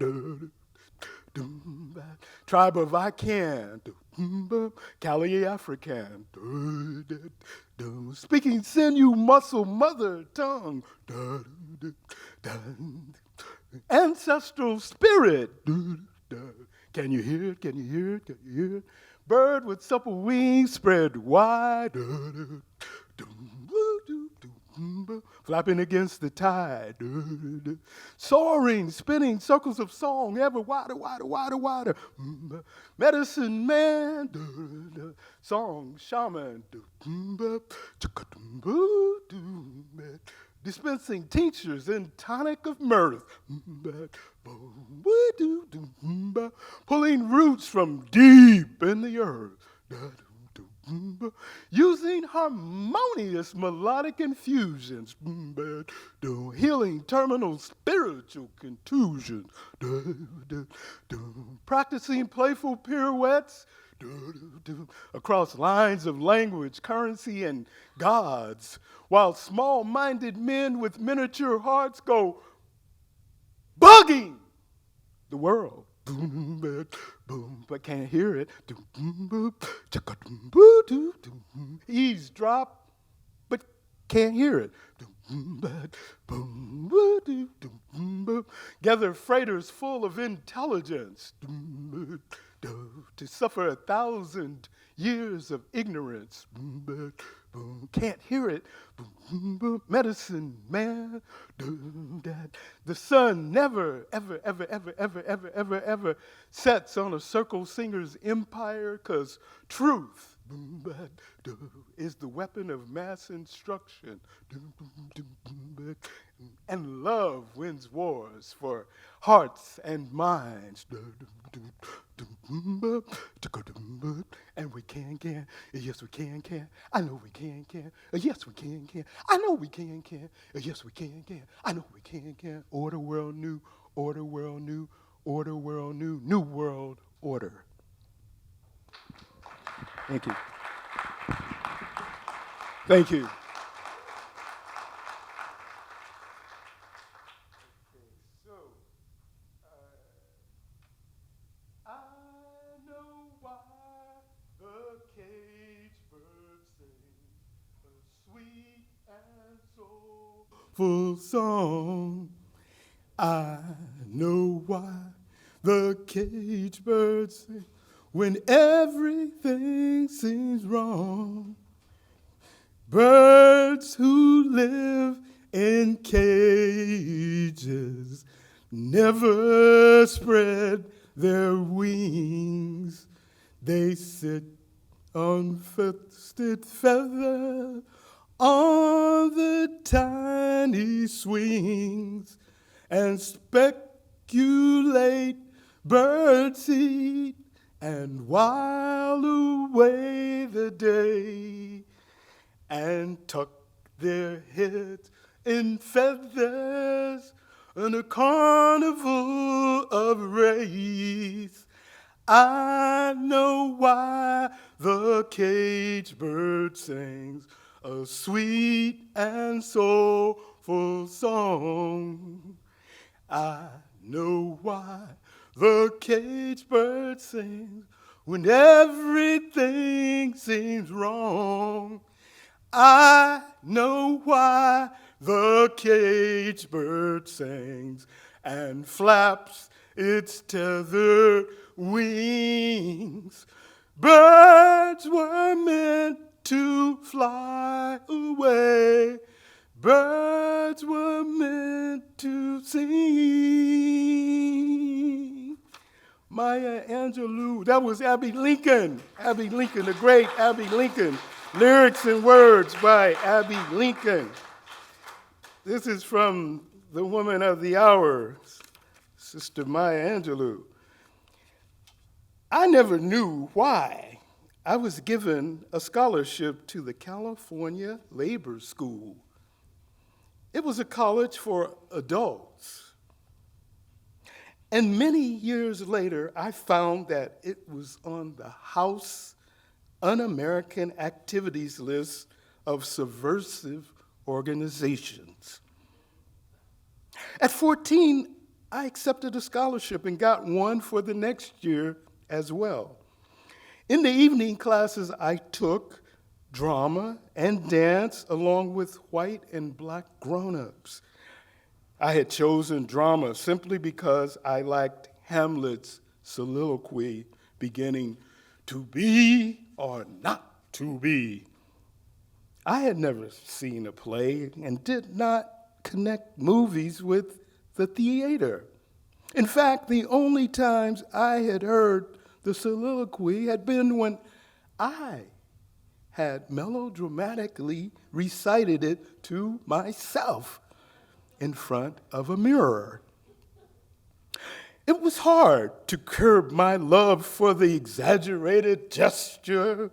Tribe of I can, Cali African, speaking sinew, muscle, mother tongue, ancestral spirit. Can you hear it? Can you hear it? Can you hear it? Bird with supple wings spread wide, flapping against the tide, soaring, spinning circles of song, ever wider, wider, wider, wider. Medicine man, song shaman, dispensing tinctures in tonic of mirth, pulling roots from deep in the earth, using harmonious melodic infusions, healing terminal spiritual contusions, practicing playful pirouettes across lines of language, currency, and gods, while small-minded men with miniature hearts go bugging the world. Boom, boom, but can't hear it. Eavesdrop, but can't hear it. Gather freighters full of intelligence to suffer 1,000 years of ignorance. Can't hear it. Medicine man. The sun never, ever, ever, ever, ever, ever, ever, ever sets on a circle singer's empire, 'cause truth is the weapon of mass instruction. And love wins wars for hearts and minds. And we can, yes we can. I know we can, yes we can. I know we can, yes we can. I know we can. Order world new, order world new, order world new, new world order. Thank you. Thank you. Full song. I know why the cage birds sing when everything seems wrong. Birds who live in cages never spread their wings. They sit on fested feather on the tiny swings and speculate birdseed and while away the day and tuck their heads in feathers in a carnival of rays. I know why the cage bird sings a sweet and soulful song. I know why the cage bird sings when everything seems wrong. I know why the cage bird sings and flaps its tethered wings. Birds were meant to fly away. Birds were meant to sing. Maya Angelou. That was Abby Lincoln. Abby Lincoln, the great Abby Lincoln. Lyrics and words by Abby Lincoln. This is from the woman of the hour, Sister Maya Angelou. I never knew why I was given a scholarship to the California Labor School. It was a college for adults. And many years later, I found that it was on the House Un-American Activities list of subversive organizations. At 14, I accepted a scholarship and got one for the next year as well. In the evening classes, I took drama and dance along with white and black grown-ups. I had chosen drama simply because I liked Hamlet's soliloquy beginning, "To be or not to be." I had never seen a play and did not connect movies with the theater. In fact, the only times I had heard the soliloquy had been when I had melodramatically recited it to myself in front of a mirror. It was hard to curb my love for the exaggerated gesture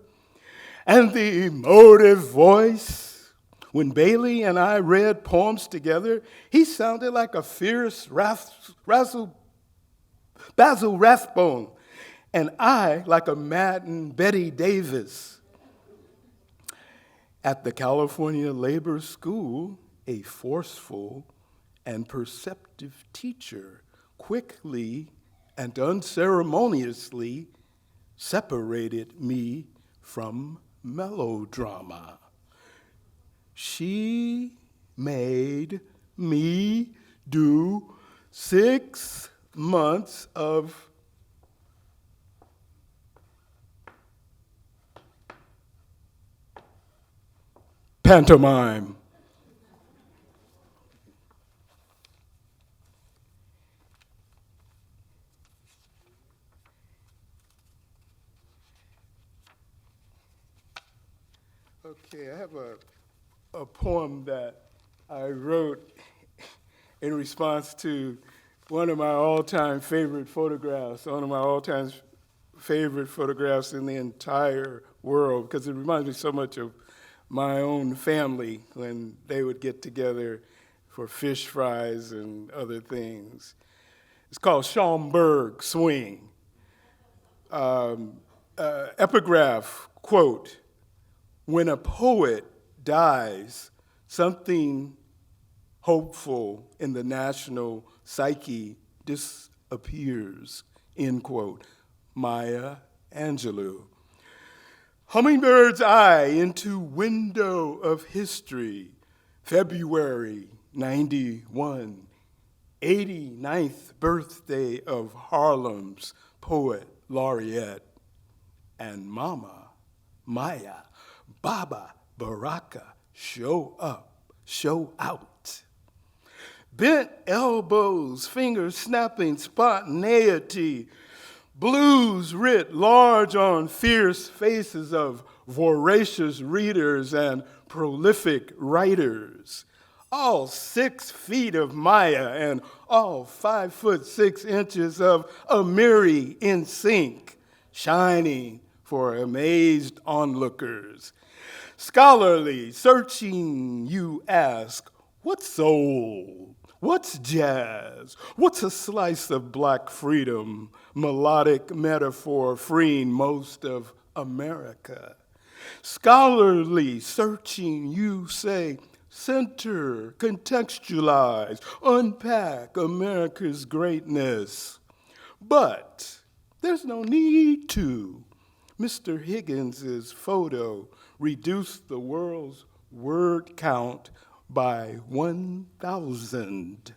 and the emotive voice. When Bailey and I read poems together, he sounded like a fierce Basil Rathbone, and I like a maddened Betty Davis. At the California Labor School, a forceful and perceptive teacher quickly and unceremoniously separated me from melodrama. She made me do 6 months of pantomime. Okay, I have a poem that I wrote in response to one of my all-time favorite photographs, one of my all-time favorite photographs in the entire world, because it reminds me so much of my own family when they would get together for fish fries and other things. It's called Schaumburg Swing. Epigraph, quote, "When a poet dies, something hopeful in the national psyche disappears," end quote. Maya Angelou. Hummingbird's eye into window of history, February 91, 89th birthday of Harlem's poet laureate, and Mama, Maya, Baba, Baraka, show up, show out. Bent elbows, fingers snapping, spontaneity, blues writ large on fierce faces of voracious readers and prolific writers. All 6 feet of Maya and all 5'6" of Amiri in sync, shining for amazed onlookers. Scholarly, searching, you ask, what's soul? What's jazz? What's a slice of black freedom, melodic metaphor freeing most of America? Scholarly, searching, you say, center, contextualize, unpack America's greatness. But there's no need to. Mr. Higgins's photo reduced the world's word count by 1,000.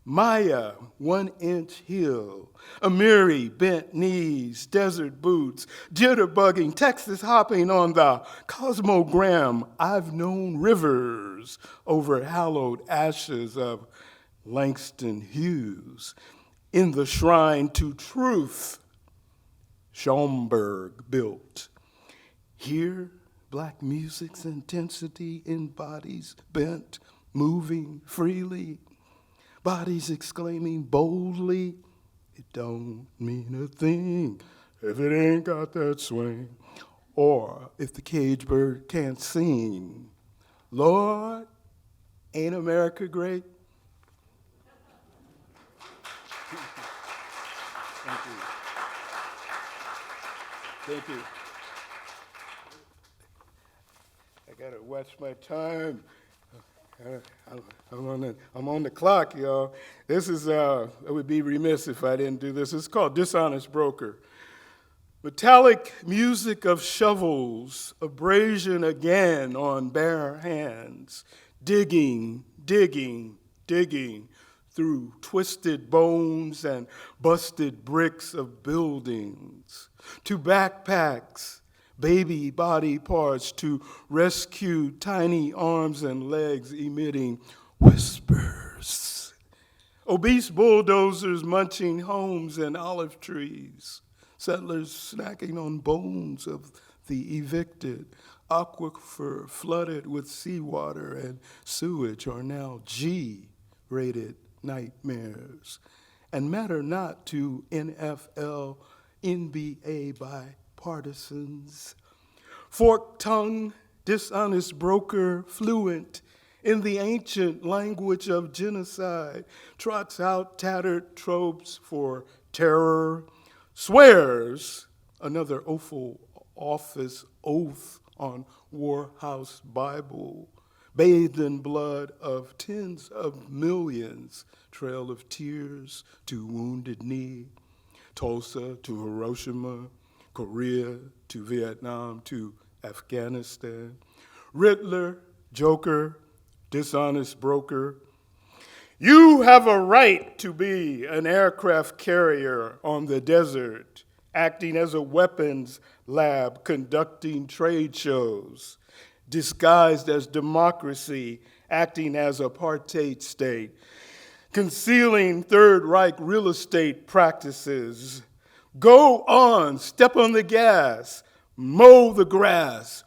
Maya, 1-inch heel, Amiri, bent knees, desert boots, jitterbugging, Texas hopping on the cosmogram. I've known rivers over hallowed ashes of Langston Hughes. in the shrine to truth Schomburg built. Here, black music's intensity in bodies bent, moving freely, bodies exclaiming boldly, it don't mean a thing if it ain't got that swing. Or if the cage bird can't sing, Lord, ain't America great? Thank you. Thank you. I gotta watch my time. I'm on the clock, y'all. This is, I would be remiss if I didn't do this. It's called Dishonest Broker. Metallic music of shovels, abrasion again on bare hands, digging, digging, digging through twisted bones and busted bricks of buildings, to backpacks, baby body parts, to rescue tiny arms and legs emitting whispers, obese bulldozers munching homes and olive trees, settlers snacking on bones of the evicted, aquifer flooded with seawater and sewage are now G-rated nightmares, and matter not to NFL, NBA bipartisans. Fork-tongued, dishonest broker, fluent in the ancient language of genocide, trots out tattered tropes for terror, swears another Oval Office oath on Warhouse Bible, bathed in blood of tens of millions, trail of tears to Wounded Knee, Tulsa to Hiroshima, Korea to Vietnam to Afghanistan, Riddler, Joker, dishonest broker. You have a right to be an aircraft carrier on the desert, acting as a weapons lab, conducting trade shows, disguised as democracy, acting as apartheid state, concealing Third Reich real estate practices. Go on, step on the gas, mow the grass.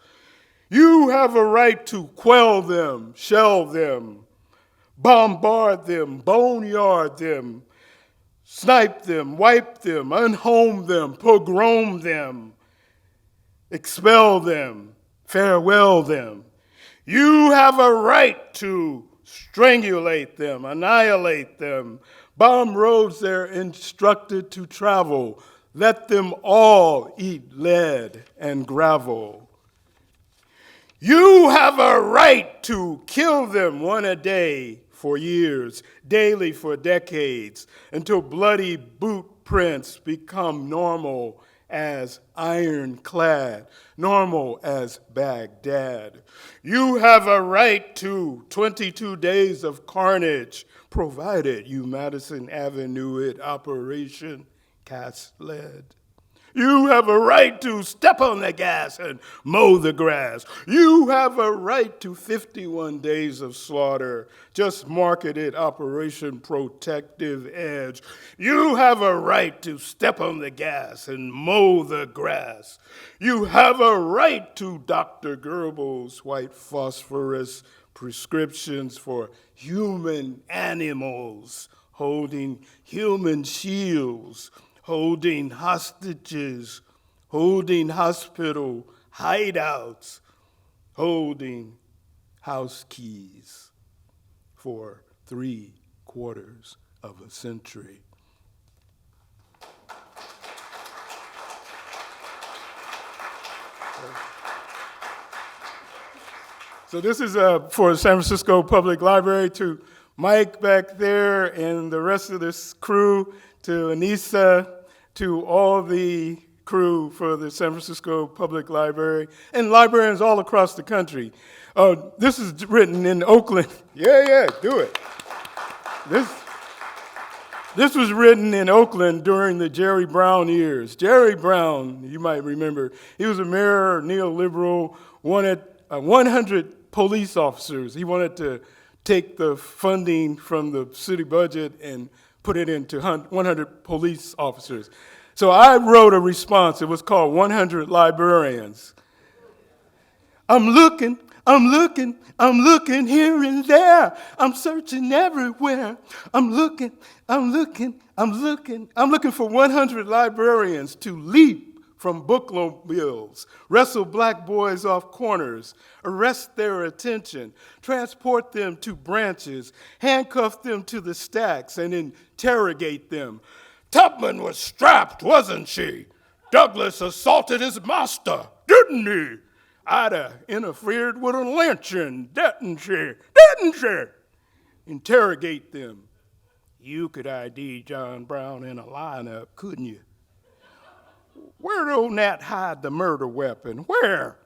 You have a right to quell them, shell them, bombard them, boneyard them, snipe them, wipe them, unhome them, pogrom them, expel them, farewell them. You have a right to strangulate them, annihilate them, bomb roads they're instructed to travel. Let them all eat lead and gravel. You have a right to kill them one a day for years, daily for decades, until bloody boot prints become normal as ironclad, normal as Baghdad. You have a right to 22 days of carnage, provided you Madison Avenue it Operation Cast Lead. You have a right to step on the gas and mow the grass. You have a right to 51 days of slaughter, just marketed Operation Protective Edge. You have a right to step on the gas and mow the grass. You have a right to Dr. Goebbels' white phosphorus prescriptions for human animals, holding human shields, holding hostages, holding hospital hideouts, holding house keys for 3/4 of a century. So this is for San Francisco Public Library, to Mike back there and the rest of this crew, to Anissa, to all the crew for the San Francisco Public Library, and librarians all across the country. This is written in Oakland. Yeah, do it. This was written in Oakland during the Jerry Brown years. Jerry Brown, you might remember, he was a mayor, neoliberal, wanted 100 police officers. He wanted to take the funding from the city budget and put it into 100 police officers. So I wrote a response. It was called 100 Librarians. I'm looking here and there. I'm searching everywhere. I'm looking for 100 librarians to leap from bookmobiles, wrestle black boys off corners, arrest their attention, transport them to branches, handcuff them to the stacks, and interrogate them. Tubman was strapped, wasn't she? Douglas assaulted his master, didn't he? Ida interfered with a lynching, didn't she? Didn't she? Interrogate them. You could ID John Brown in a lineup, couldn't you? Where'd old Nat hide the murder weapon? Where?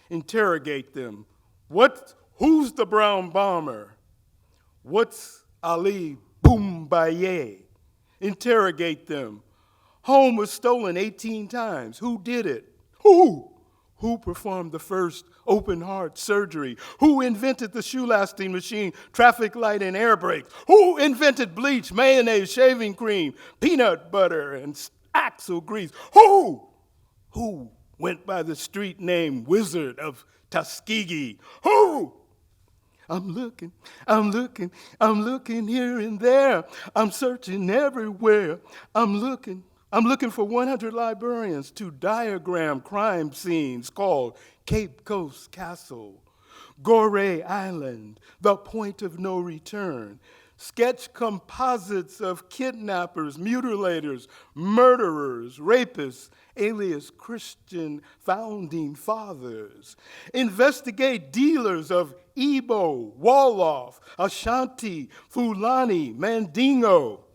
Interrogate them. Who's the brown bomber? What's Ali Boumbaye? Interrogate them. Home was stolen 18 times. Who did it? Who? Who performed the first open heart surgery? Who invented the shoe-lasting machine, traffic light, and air brakes? Who invented bleach, mayonnaise, shaving cream, peanut butter, and axle grease? Who? Who went by the street name Wizard of Tuskegee? Who? I'm looking here and there. I'm searching everywhere. I'm looking for 100 librarians to diagram crime scenes called Cape Coast Castle, Goree Island, the point of no return. Sketch composites of kidnappers, mutilators, murderers, rapists, alias Christian founding fathers. Investigate dealers of Igbo, Wolof, Ashanti, Fulani, Mandingo.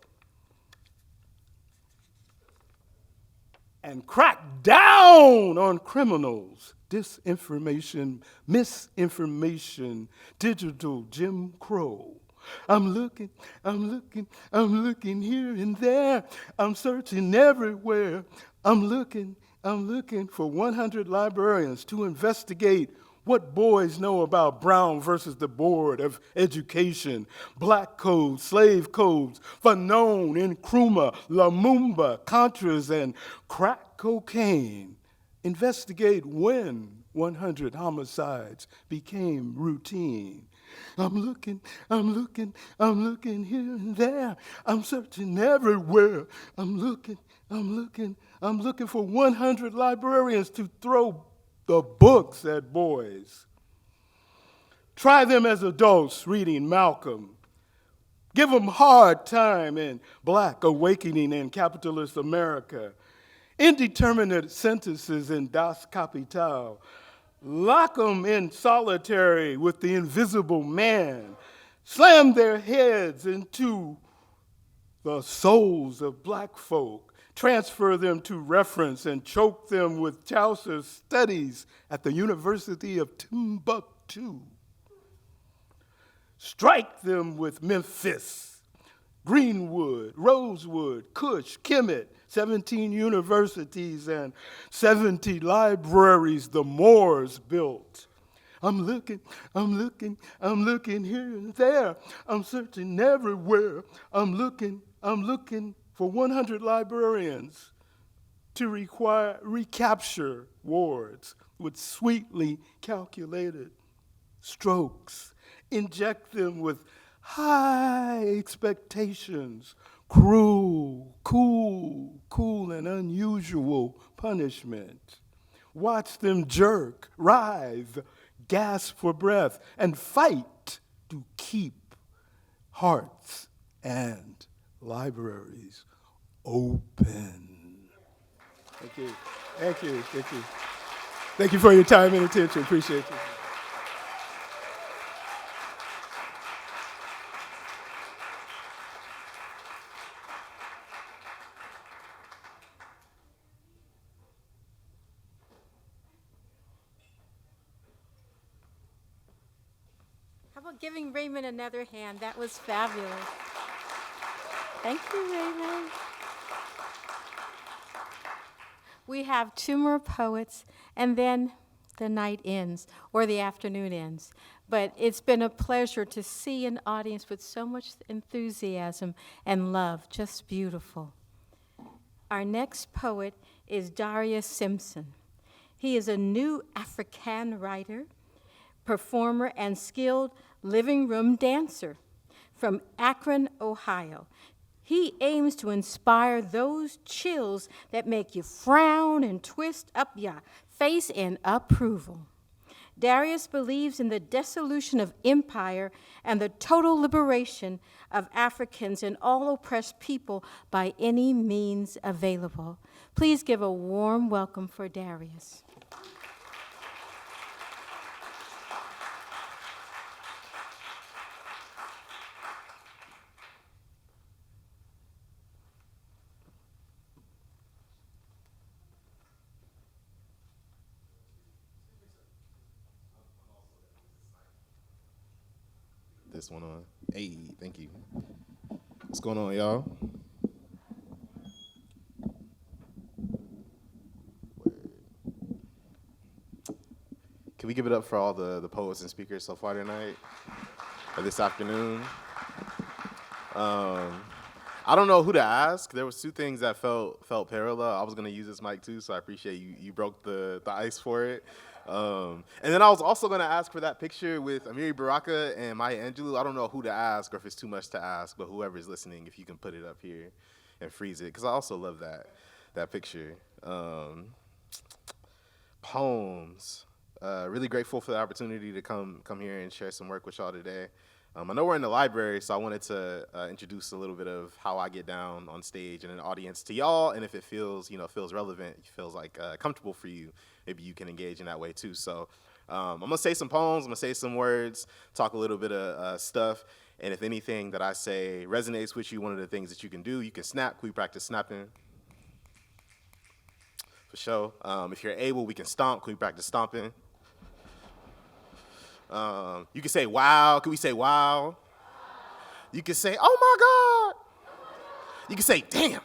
And crack down on criminals, disinformation, misinformation, digital Jim Crow. I'm looking here and there. I'm searching everywhere. I'm looking for 100 librarians to investigate what boys know about Brown versus the Board of Education, black codes, slave codes, Fanon, Nkrumah, Lumumba, Contras, and crack cocaine. Investigate when 100 homicides became routine. I'm looking here and there. I'm searching everywhere. I'm looking for 100 librarians to throw the books at boys. Try them as adults reading Malcolm. Give them hard time in Black Awakening in Capitalist America. Indeterminate sentences in Das Kapital. Lock them in solitary with the invisible man. Slam their heads into the souls of black folk. Transfer them to reference and choke them with Chaucer's studies at the University of Timbuktu. Strike them with Memphis, Greenwood, Rosewood, Kush, Kemet, 17 universities and 70 libraries the Moors built. I'm looking here and there. I'm searching everywhere. I'm looking for 100 librarians to recapture wards with sweetly calculated strokes. Inject them with high expectations, cruel, cool, and unusual punishment. Watch them jerk, writhe, gasp for breath, and fight to keep hearts and libraries open. Thank you. Thank you for your time and attention. Appreciate you. How about giving Raymond another hand? That was fabulous. Thank you, Raymond. We have two more poets, and then the night ends or the afternoon ends. But it's been a pleasure to see an audience with so much enthusiasm and love. Just beautiful. Our next poet is Darius Simpson. He is a new African writer, performer, and skilled living room dancer from Akron, Ohio. He aims to inspire those chills that make you frown and twist up your face in approval. Darius believes in the dissolution of empire and the total liberation of Africans and all oppressed people by any means available. Please give a warm welcome for Darius. This one on. Hey, thank you. What's going on, y'all? Can we give it up for all the poets and speakers so far tonight, or this afternoon? I don't know who to ask. There was two things that felt parallel. I was gonna use this mic too, so I appreciate you broke the ice for it. And then I was also gonna ask for that picture with Amiri Baraka and Maya Angelou. I don't know who to ask or if it's too much to ask, but whoever's listening, if you can put it up here and freeze it, because I also love that picture. Poems. Really grateful for the opportunity to come here and share some work with y'all today. I know we're in the library, so I wanted to introduce a little bit of how I get down on stage and an audience to y'all, and if it feels relevant, feels like comfortable for you, maybe you can engage in that way too. So I'm gonna say some poems, I'm gonna say some words, talk a little bit of stuff, and if anything that I say resonates with you, one of the things that you can do, you can snap. Can we practice snapping? For sure. If you're able, we can stomp. Can we practice stomping? You can say wow. Can we say wow? You can say, oh my God. You can say, damn.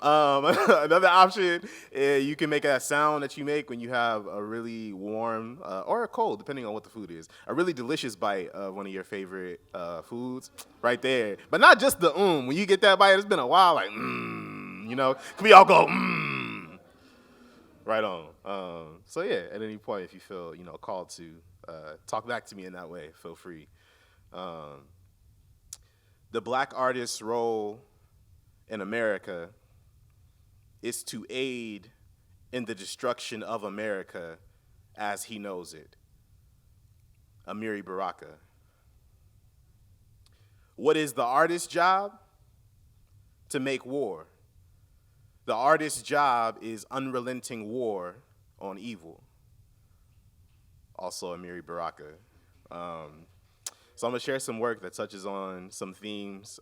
Another option, you can make that sound that you make when you have a really warm or a cold, depending on what the food is. A really delicious bite of one of your favorite foods, right there. But not just the When you get that bite, it's been a while, like can we all go Right on. So yeah, at any point, if you feel called to talk back to me in that way, feel free. The Black artist's role in America is to aid in the destruction of America as he knows it. Amiri Baraka. What is the artist's job? To make war. The artist's job is unrelenting war on evil. Also Amiri Baraka. So I'm gonna share some work that touches on some themes.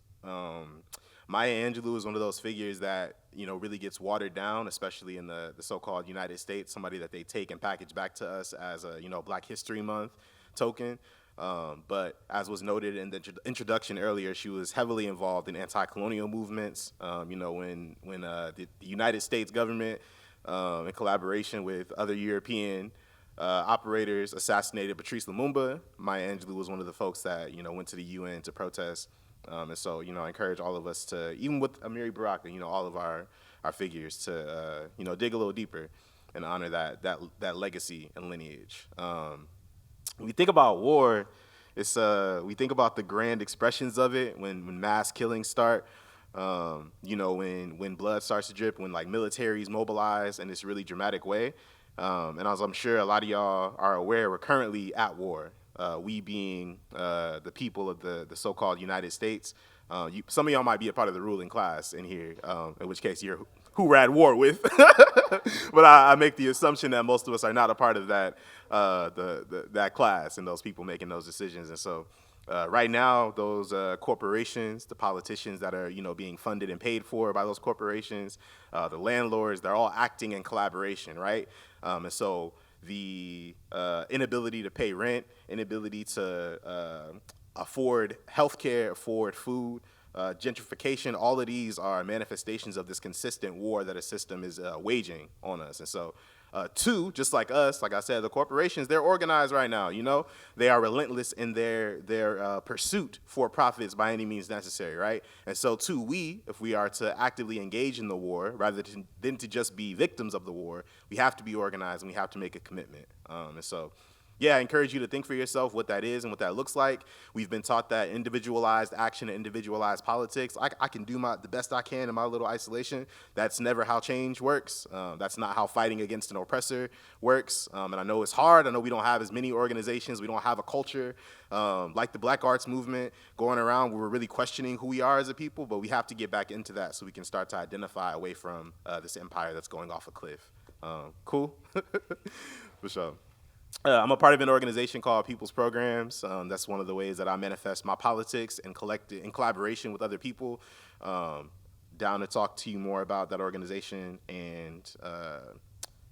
Maya Angelou is one of those figures that really gets watered down, especially in the so-called United States. Somebody that they take and package back to us as a Black History Month token. But as was noted in the introduction earlier, she was heavily involved in anti-colonial movements. When the United States government, in collaboration with other European operators, assassinated Patrice Lumumba, Maya Angelou was one of the folks that went to the UN to protest. And so I encourage all of us to, even with Amiri Baraka, all of our figures to dig a little deeper and honor that legacy and lineage. When we think about war, we think about the grand expressions of it when mass killings start. When blood starts to drip, when militaries mobilize in this really dramatic way. And as I'm sure a lot of y'all are aware, we're currently at war. We being the people of the so-called United States. Some of y'all might be a part of the ruling class in here, in which case you're who we're at war with. But I make the assumption that most of us are not a part of that that class and those people making those decisions. And so right now, those corporations, the politicians that are being funded and paid for by those corporations, the landlords, they're all acting in collaboration, right? And so the inability to pay rent, inability to afford healthcare, afford food, gentrification, all of these are manifestations of this consistent war that a system is waging on us. And so Two, just like us, like I said, the corporations, they're organized right now, you know? They are relentless in their pursuit for profits by any means necessary, right? And so two, if we are to actively engage in the war, rather than to just be victims of the war, we have to be organized and we have to make a commitment. And so, yeah, I encourage you to think for yourself what that is and what that looks like. We've been taught that individualized action and individualized politics. I can do the best I can in my little isolation. That's never how change works. That's not how fighting against an oppressor works. And I know it's hard. I know we don't have as many organizations. We don't have a culture like the Black Arts Movement going around where we're really questioning who we are as a people, but we have to get back into that so we can start to identify away from this empire that's going off a cliff. Cool? For sure. I'm a part of an organization called People's Programs. That's one of the ways that I manifest my politics and in collaboration with other people. Down to talk to you more about that organization. And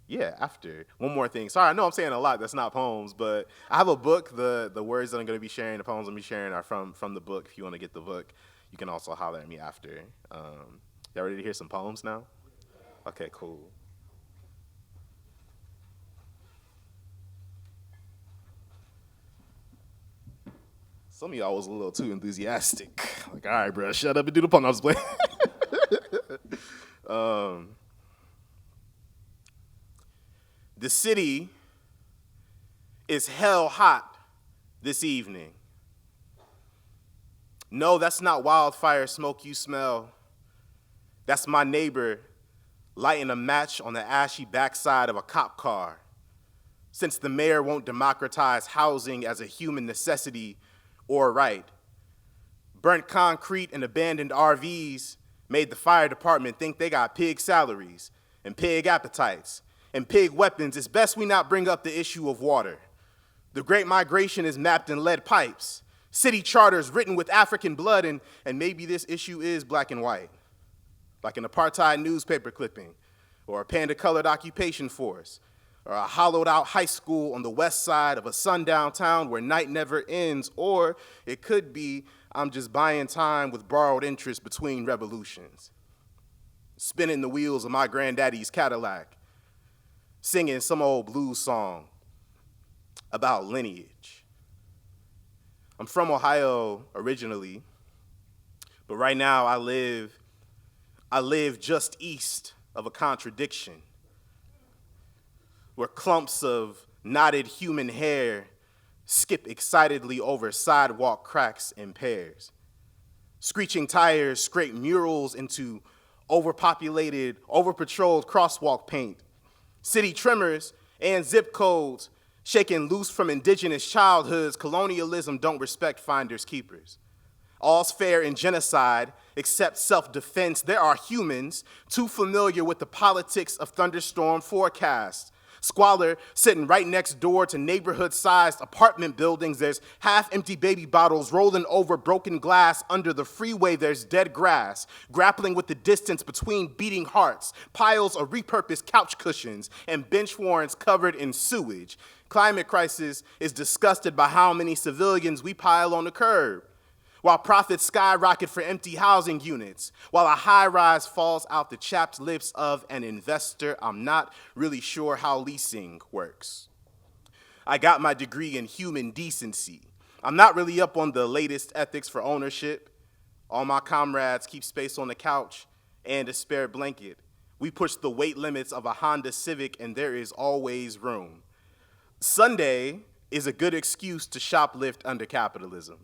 yeah, after. One more thing. Sorry, I know I'm saying a lot that's not poems, but I have a book. The words that I'm going to be sharing, the poems I'm going to be sharing are from the book. If you want to get the book, you can also holler at me after. Y'all ready to hear some poems now? Okay, cool. Some of y'all was a little too enthusiastic. Like, all right, bro, shut up and do the poem. I was playing. The city is hell hot this evening. No, that's not wildfire smoke you smell. That's my neighbor lighting a match on the ashy backside of a cop car. Since the mayor won't democratize housing as a human necessity or right. Burnt concrete and abandoned RVs made the fire department think they got pig salaries and pig appetites and pig weapons. It's best we not bring up the issue of water. The Great Migration is mapped in lead pipes, city charters written with African blood, and maybe this issue is black and white, like an apartheid newspaper clipping or a panda-colored occupation force, or a hollowed-out high school on the west side of a sundown town where night never ends, or it could be I'm just buying time with borrowed interest between revolutions, spinning the wheels of my granddaddy's Cadillac, singing some old blues song about lineage. I'm from Ohio originally, but right now I live just east of a contradiction, where clumps of knotted human hair skip excitedly over sidewalk cracks and pairs. Screeching tires scrape murals into overpopulated, overpatrolled crosswalk paint. City tremors and zip codes shaken loose from indigenous childhoods. Colonialism don't respect finders keepers. All's fair in genocide except self-defense. There are humans too familiar with the politics of thunderstorm forecasts. Squalor sitting right next door to neighborhood-sized apartment buildings. There's half-empty baby bottles rolling over broken glass. Under the freeway, there's dead grass, grappling with the distance between beating hearts, piles of repurposed couch cushions, and bench warrants covered in sewage. Climate crisis is disgusted by how many civilians we pile on the curb, while profits skyrocket for empty housing units, while a high-rise falls out the chapped lips of an investor. I'm not really sure how leasing works. I got my degree in human decency. I'm not really up on the latest ethics for ownership. All my comrades keep space on the couch and a spare blanket. We push the weight limits of a Honda Civic, and there is always room. Sunday is a good excuse to shoplift under capitalism.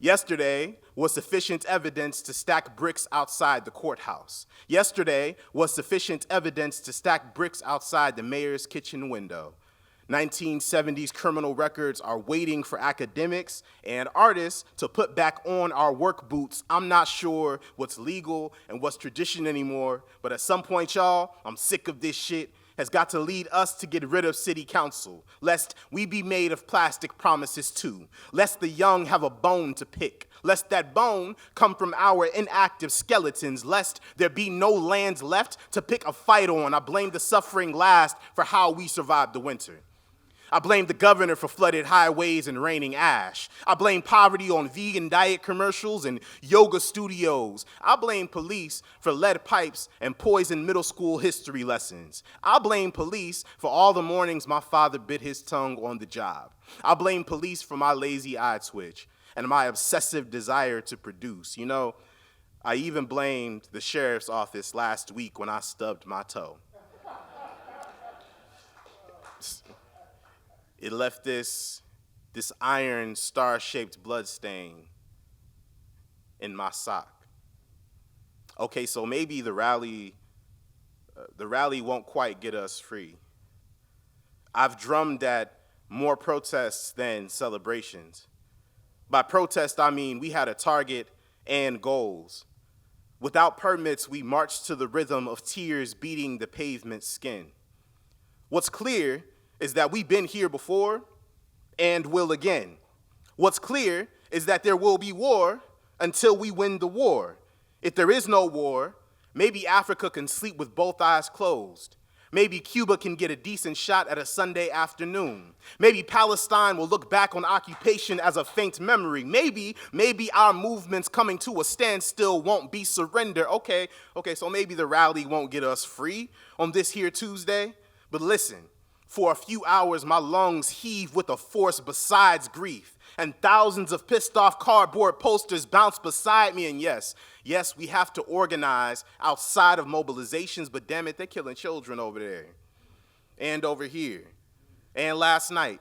Yesterday was sufficient evidence to stack bricks outside the courthouse. Yesterday was sufficient evidence to stack bricks outside the mayor's kitchen window. 1970s criminal records are waiting for academics and artists to put back on our work boots. I'm not sure what's legal and what's tradition anymore, but at some point, y'all, I'm sick of this shit. Has got to lead us to get rid of city council, lest we be made of plastic promises too, lest the young have a bone to pick, lest that bone come from our inactive skeletons, lest there be no lands left to pick a fight on. I blame the suffering last for how we survived the winter. I blame the governor for flooded highways and raining ash. I blame poverty on vegan diet commercials and yoga studios. I blame police for lead pipes and poisoned middle school history lessons. I blame police for all the mornings my father bit his tongue on the job. I blame police for my lazy eye twitch and my obsessive desire to produce. You know, I even blamed the sheriff's office last week when I stubbed my toe. It left this iron star-shaped blood stain in my sock. Okay, so maybe the rally won't quite get us free. I've drummed at more protests than celebrations. By protest, I mean we had a target and goals. Without permits, we marched to the rhythm of tears beating the pavement skin. What's clear is that we've been here before and will again. What's clear is that there will be war until we win the war. If there is no war, maybe Africa can sleep with both eyes closed. Maybe Cuba can get a decent shot at a Sunday afternoon. Maybe Palestine will look back on occupation as a faint memory. Maybe our movements coming to a standstill won't be surrender. Okay, so maybe the rally won't get us free on this here Tuesday. But listen, for a few hours, my lungs heave with a force besides grief, and thousands of pissed off cardboard posters bounce beside me. And yes, we have to organize outside of mobilizations, but damn it, they're killing children over there, and over here, and last night,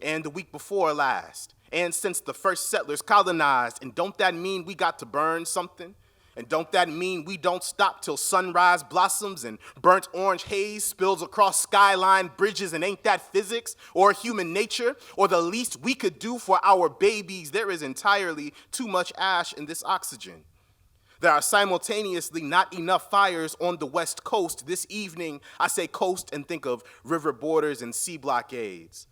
and the week before last, and since the first settlers colonized. And don't that mean we got to burn something? And don't that mean we don't stop till sunrise blossoms and burnt orange haze spills across skyline bridges? And ain't that physics or human nature or the least we could do for our babies? There is entirely too much ash in this oxygen. There are simultaneously not enough fires on the West Coast. This evening, I say coast and think of river borders and sea blockades,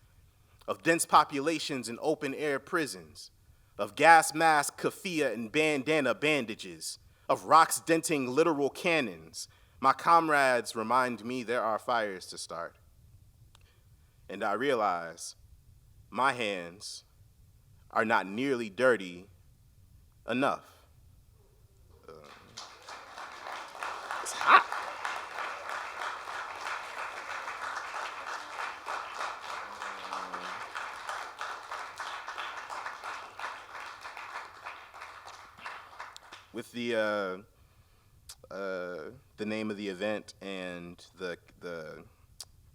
of dense populations and open air prisons, of gas mask, keffiyeh, and bandana bandages, of rocks denting literal cannons. My comrades remind me there are fires to start. And I realize my hands are not nearly dirty enough. It's hot. With the name of the event and the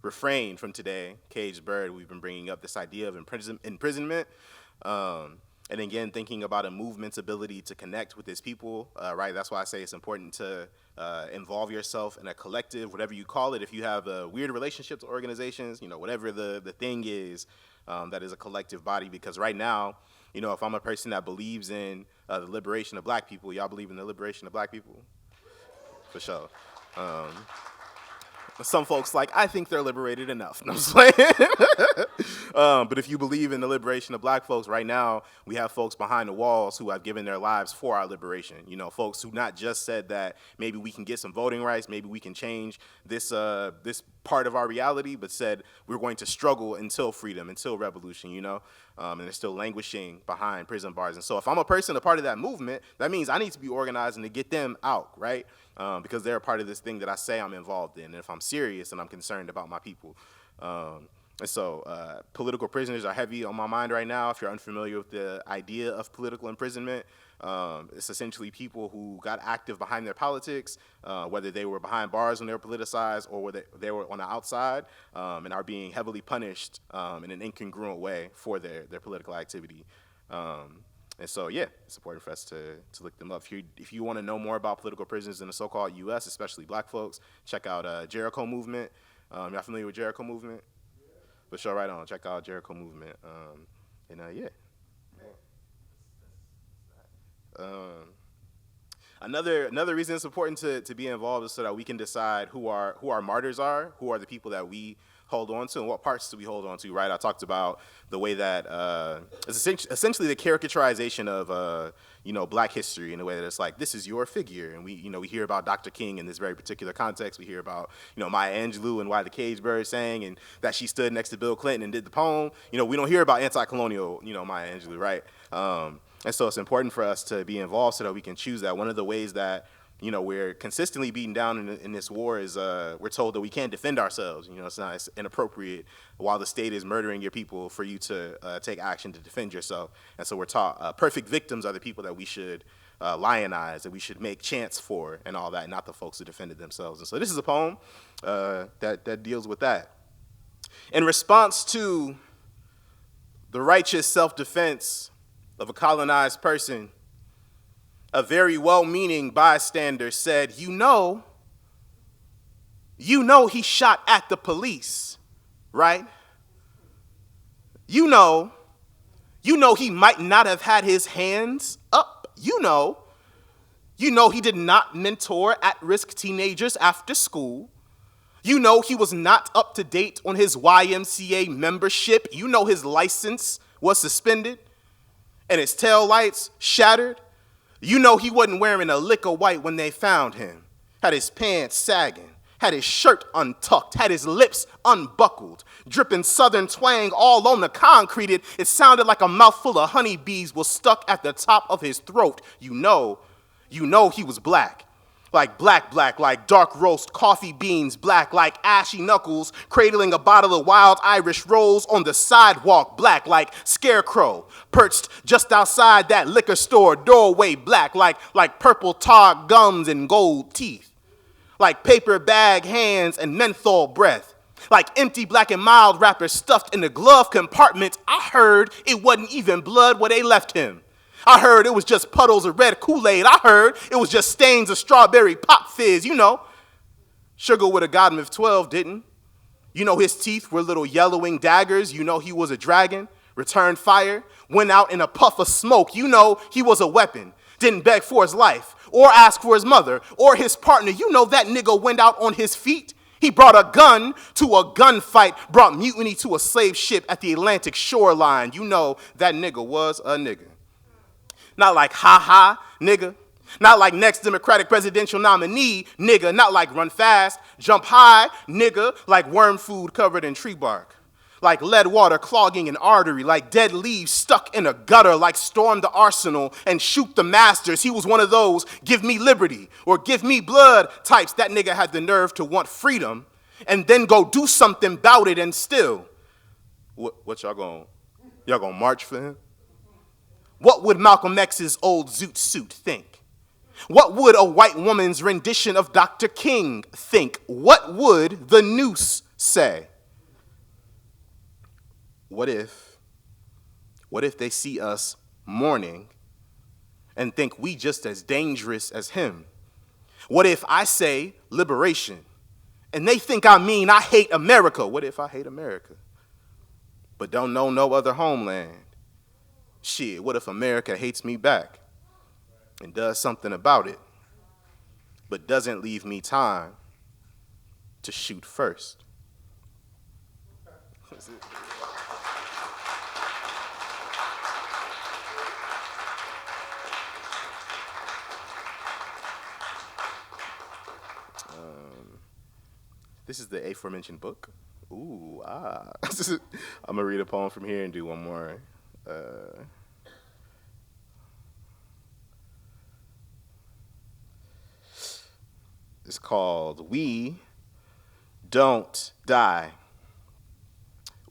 refrain from today, Caged Bird, we've been bringing up this idea of imprisonment, and again, thinking about a movement's ability to connect with its people, right? That's why I say it's important to involve yourself in a collective, whatever you call it. If you have a weird relationship to organizations, you know, whatever the thing is, that is a collective body. Because right now, you know, if I'm a person that believes in the liberation of black people, y'all believe in the liberation of black people? For sure. Some folks like, I think they're liberated enough. No, I'm just playing. But if you believe in the liberation of black folks, right now, we have folks behind the walls who have given their lives for our liberation. You know, folks who not just said that maybe we can get some voting rights, maybe we can change this part of our reality, but said we're going to struggle until freedom, until revolution, you know? And they're still languishing behind prison bars. And so if I'm a person, a part of that movement, that means I need to be organizing to get them out, right? Because they're a part of this thing that I say I'm involved in. And if I'm serious and I'm concerned about my people. And so political prisoners are heavy on my mind right now. If you're unfamiliar with the idea of political imprisonment, it's essentially people who got active behind their politics, whether they were behind bars when they were politicized or whether they were on the outside, and are being heavily punished in an incongruent way for their political activity. And so, yeah, it's important for us to look them up. If you want to know more about political prisoners in the so-called U.S., especially black folks, check out Jericho Movement. Y'all familiar with Jericho Movement? For sure, right on. Check out Jericho Movement. Yeah. Another reason it's important to be involved is so that we can decide who our martyrs are, who are the people that we hold on to, and what parts do we hold on to, right? I talked about the way that it's essentially the caricaturization of Black history in a way that it's like, this is your figure, and we hear about Dr. King in this very particular context. We hear about Maya Angelou and Why the Cage Bird sang, and that she stood next to Bill Clinton and did the poem. We don't hear about anti-colonial Maya Angelou, right? And so it's important for us to be involved so that we can choose that. One of the ways that we're consistently beaten down in this war is we're told that we can't defend ourselves. It's inappropriate while the state is murdering your people for you to take action to defend yourself. And so we're taught perfect victims are the people that we should lionize, that we should make chants for and all that, not the folks who defended themselves. And so this is a poem that deals with that. In response to the righteous self-defense of a colonized person, a very well-meaning bystander said, you know he shot at the police, right? You know he might not have had his hands up. You know he did not mentor at-risk teenagers after school. You know he was not up to date on his YMCA membership. You know his license was suspended and his taillights shattered. You know he wasn't wearing a lick of white when they found him. Had his pants sagging, had his shirt untucked, had his lips unbuckled, dripping southern twang all on the concrete. It sounded like a mouthful of honeybees was stuck at the top of his throat. You know he was black. Like black, like dark roast coffee beans, black like ashy knuckles, cradling a bottle of wild Irish rose on the sidewalk, black like scarecrow, perched just outside that liquor store doorway, black like purple tar gums and gold teeth, like paper bag hands and menthol breath, like empty Black and Mild wrappers stuffed in the glove compartment. I heard it wasn't even blood where they left him. I heard it was just puddles of red Kool-Aid. I heard it was just stains of strawberry pop fizz. Sugar would have got him if 12 didn't. His teeth were little yellowing daggers. He was a dragon. Returned fire. Went out in a puff of smoke. He was a weapon. Didn't beg for his life or ask for his mother or his partner. That nigga went out on his feet. He brought a gun to a gunfight, brought mutiny to a slave ship at the Atlantic shoreline. That nigga was a nigga. Not like ha-ha, nigga. Not like next Democratic presidential nominee, nigga. Not like run fast, jump high, nigga. Like worm food covered in tree bark. Like lead water clogging an artery. Like dead leaves stuck in a gutter. Like storm the arsenal and shoot the masters. He was one of those give me liberty or give me blood types. That nigga had the nerve to want freedom and then go do something about it and still. What y'all gonna march for him? What would Malcolm X's old zoot suit think? What would a white woman's rendition of Dr. King think? What would the noose say? What if they see us mourning and think we just as dangerous as him? What if I say liberation and they think I mean I hate America? What if I hate America but don't know no other homeland? Shit, what if America hates me back and does something about it, but doesn't leave me time to shoot first? That's it. This is the aforementioned book. Ooh, I'm going to read a poem from here and do one more. It's called We Don't Die.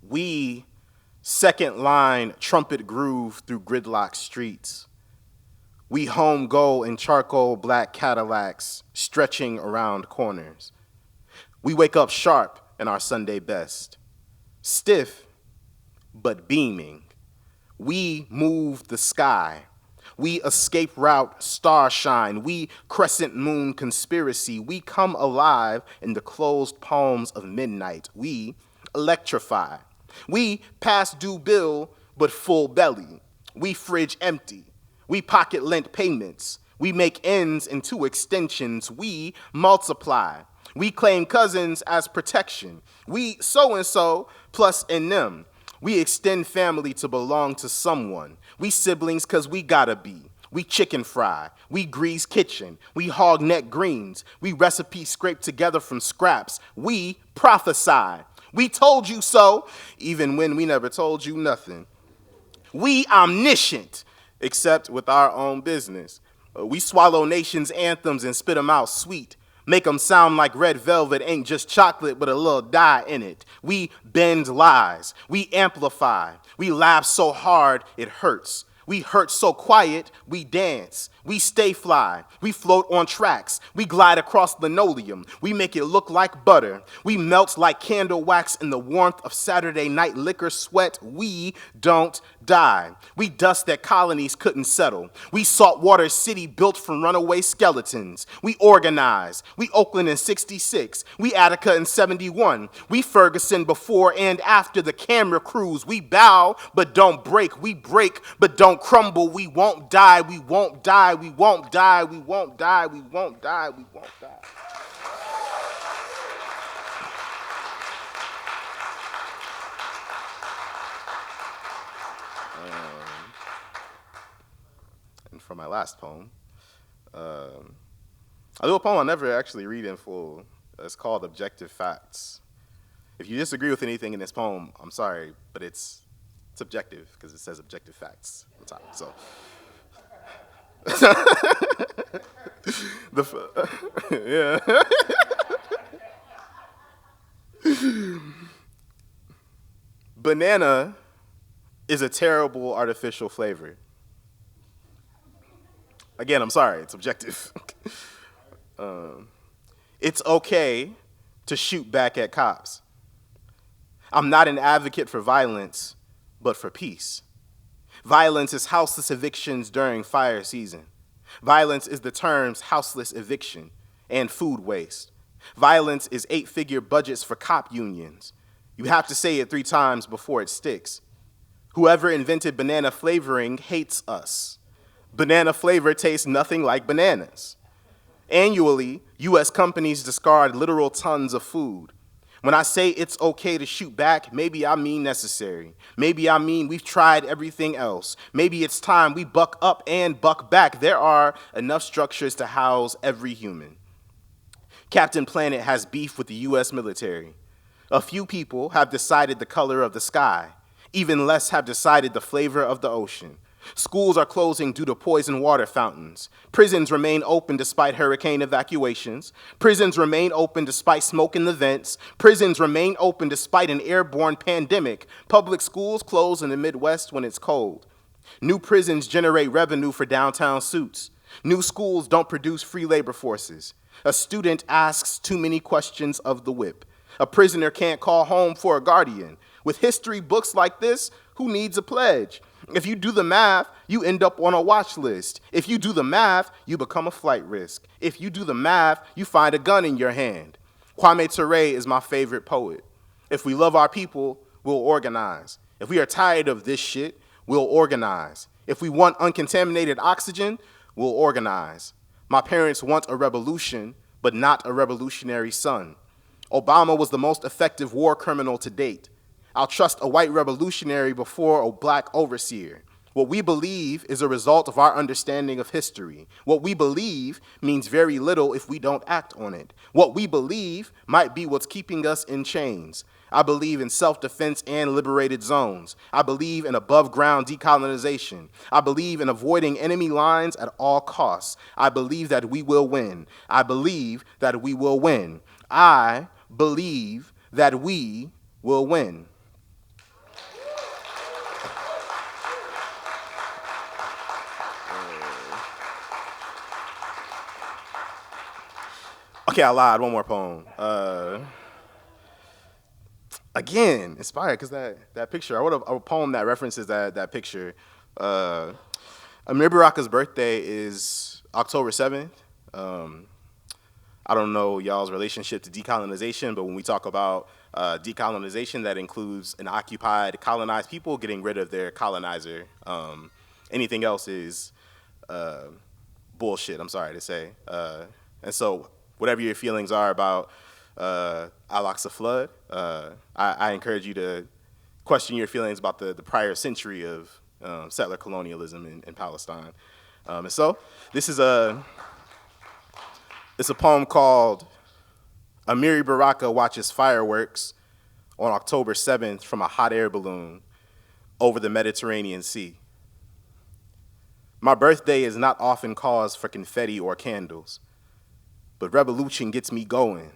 We second line trumpet groove through gridlock streets. We home go in charcoal black Cadillacs stretching around corners. We wake up sharp in our Sunday best, stiff but beaming. We move the sky. We escape route starshine. We crescent moon conspiracy. We come alive in the closed palms of midnight. We electrify. We past due bill but full belly. We fridge empty. We pocket lent payments. We make ends into extensions. We multiply. We claim cousins as protection. We so-and-so plus in them. We extend family to belong to someone. We siblings because we gotta be. We chicken fry. We grease kitchen. We hog neck greens. We recipe scraped together from scraps. We prophesy. We told you so, even when we never told you nothing. We omniscient, except with our own business. We swallow nations' anthems and spit them out sweet. Make them sound like red velvet ain't just chocolate but a little dye in it. We bend lies. We amplify. We laugh so hard it hurts. We hurt so quiet, we dance. We stay fly. We float on tracks. We glide across linoleum. We make it look like butter. We melt like candle wax in the warmth of Saturday night liquor sweat. We don't die. We dust that colonies couldn't settle. We saltwater city built from runaway skeletons. We organize. We Oakland in 66. We Attica in 71. We Ferguson before and after the camera crews. We bow but don't break. We break but don't crumble. We won't die. We won't die. We won't die. We won't die. We won't die. We won't die. And for my last poem, I do a poem I never actually read in full. It's called Objective Facts. If you disagree with anything in this poem, I'm sorry, but it's subjective because it says objective facts on top. So, yeah. Banana is a terrible artificial flavor. Again, I'm sorry, it's objective. It's okay to shoot back at cops. I'm not an advocate for violence, but for peace. Violence is houseless evictions during fire season. Violence is the terms houseless eviction and food waste. Violence is 8-figure budgets for cop unions. You have to say it 3 times before it sticks. Whoever invented banana flavoring hates us. Banana flavor tastes nothing like bananas. Annually, U.S. companies discard literal tons of food. When I say it's okay to shoot back, maybe I mean necessary. Maybe I mean we've tried everything else. Maybe it's time we buck up and buck back. There are enough structures to house every human. Captain Planet has beef with the U.S. military. A few people have decided the color of the sky. Even less have decided the flavor of the ocean. Schools are closing due to poison water fountains. Prisons remain open despite hurricane evacuations. Prisons remain open despite smoke in the vents. Prisons remain open despite an airborne pandemic. Public schools close in the Midwest when it's cold. New prisons generate revenue for downtown suits. New schools don't produce free labor forces. A student asks too many questions of the whip. A prisoner can't call home for a guardian. With history books like this, who needs a pledge? If you do the math, you end up on a watch list. If you do the math, you become a flight risk. If you do the math, you find a gun in your hand. Kwame Ture is my favorite poet. If we love our people, we'll organize. If we are tired of this shit, we'll organize. If we want uncontaminated oxygen, we'll organize. My parents want a revolution, but not a revolutionary son. Obama was the most effective war criminal to date. I'll trust a white revolutionary before a black overseer. What we believe is a result of our understanding of history. What we believe means very little if we don't act on it. What we believe might be what's keeping us in chains. I believe in self-defense and liberated zones. I believe in above-ground decolonization. I believe in avoiding enemy lines at all costs. I believe that we will win. I believe that we will win. I believe that we will win. Okay, I lied. One more poem. Again, inspired because that picture. I wrote a poem that references that picture. Amir Baraka's birthday is October 7th. I don't know y'all's relationship to decolonization, but when we talk about decolonization, that includes an occupied, colonized people getting rid of their colonizer. Anything else is bullshit, I'm sorry to say. And so whatever your feelings are about Al-Aqsa flood, I encourage you to question your feelings about the prior century of settler colonialism in Palestine. And so this is it's a poem called Amiri Baraka Watches Fireworks on October 7th from a hot air balloon over the Mediterranean Sea. My birthday is not often cause for confetti or candles, but revolution gets me going,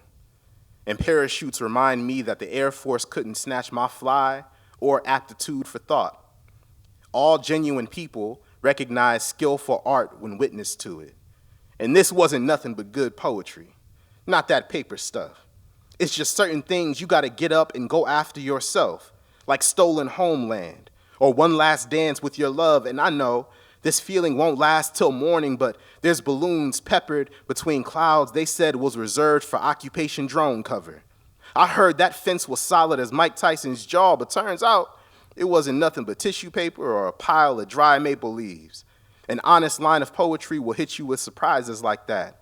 and parachutes remind me that the Air Force couldn't snatch my fly or aptitude for thought. All genuine people recognize skillful art when witness to it. And this wasn't nothing but good poetry, not that paper stuff. It's just certain things you gotta get up and go after yourself, like Stolen Homeland or One Last Dance with Your Love. And I know this feeling won't last till morning, but there's balloons peppered between clouds they said was reserved for occupation drone cover. I heard that fence was solid as Mike Tyson's jaw, but turns out it wasn't nothing but tissue paper or a pile of dry maple leaves. An honest line of poetry will hit you with surprises like that.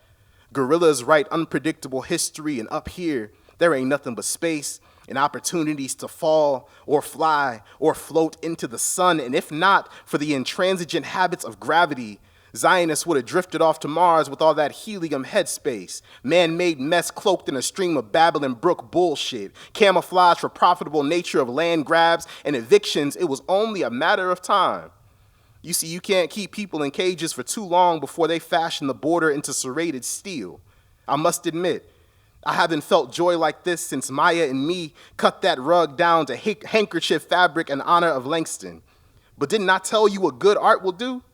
Gorillas write unpredictable history, and up here, there ain't nothing but space and opportunities to fall or fly or float into the sun. And if not for the intransigent habits of gravity, Zionists would have drifted off to Mars with all that helium headspace, man-made mess cloaked in a stream of Babylon Brook bullshit, camouflage for profitable nature of land grabs and evictions. It was only a matter of time. You see, you can't keep people in cages for too long before they fashion the border into serrated steel. I must admit, I haven't felt joy like this since Maya and me cut that rug down to handkerchief fabric in honor of Langston. But didn't I tell you what good art will do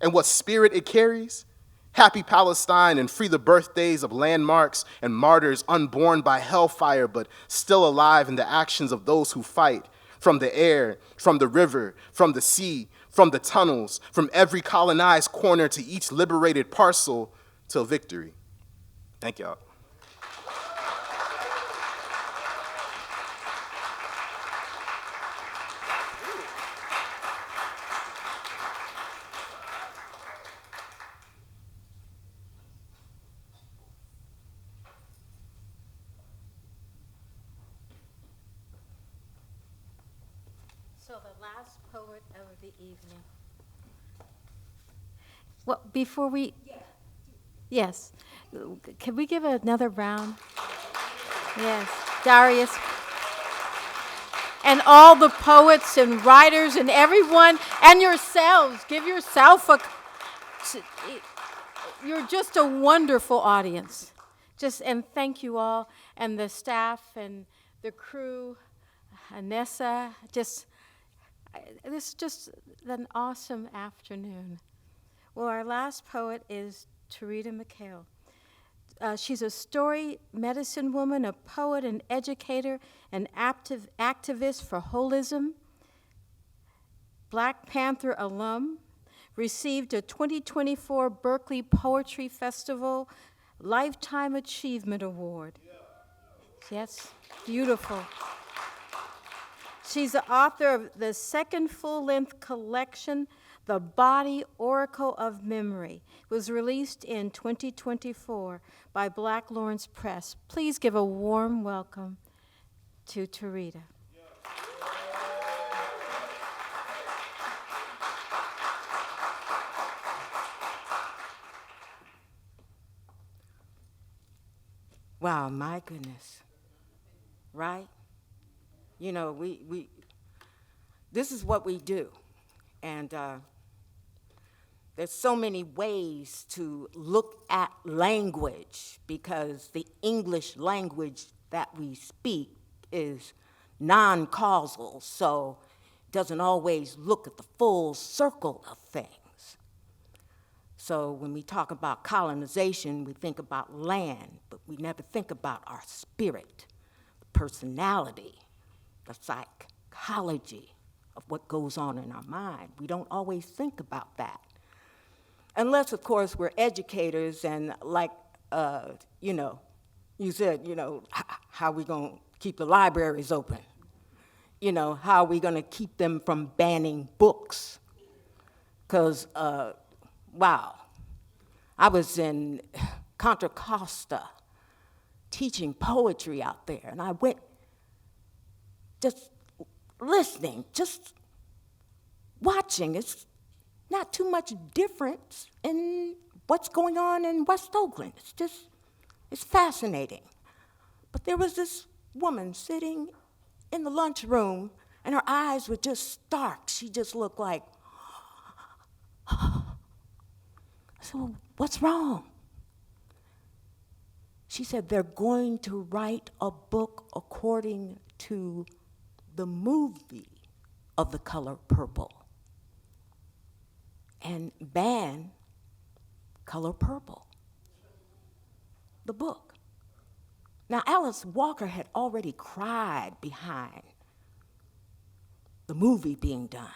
and what spirit it carries? Happy Palestine and free the birthdays of landmarks and martyrs unborn by hellfire but still alive in the actions of those who fight. From the air, from the river, from the sea, from the tunnels, from every colonized corner to each liberated parcel till victory. Thank y'all. So the last poet of the evening. Well, before we, yes, can we give another round? Yes, Darius. And all the poets and writers and everyone, and yourselves, give yourself a, you're just a wonderful audience. And thank you all, and the staff and the crew, Anessa, this is just an awesome afternoon. Well, our last poet is Tureeda Mikell. She's a story medicine woman, a poet, an educator, an activist for holism, Black Panther alum, received a 2024 Berkeley Poetry Festival Lifetime Achievement Award. Yes, beautiful. She's the author of the second full-length collection, The Body Oracle of Memory. It was released in 2024 by Black Lawrence Press. Please give a warm welcome to Tureeda. Wow, my goodness. Right? You know, we this is what we do. And there's so many ways to look at language because the English language that we speak is non-causal, so it doesn't always look at the full circle of things. So when we talk about colonization, we think about land, but we never think about our spirit, the personality, the psychology of what goes on in our mind. We don't always think about that. Unless, of course, we're educators and like, you said, how are we going to keep the libraries open? How are we going to keep them from banning books? Because, wow, I was in Contra Costa teaching poetry out there, and I went just listening, just watching. It's not too much difference in what's going on in West Oakland. It's fascinating. But there was this woman sitting in the lunchroom, and her eyes were just stark. She just looked like, so what's wrong? She said, they're going to write a book according to the movie of The Color Purple and ban Color Purple, the book. Now, Alice Walker had already cried behind the movie being done.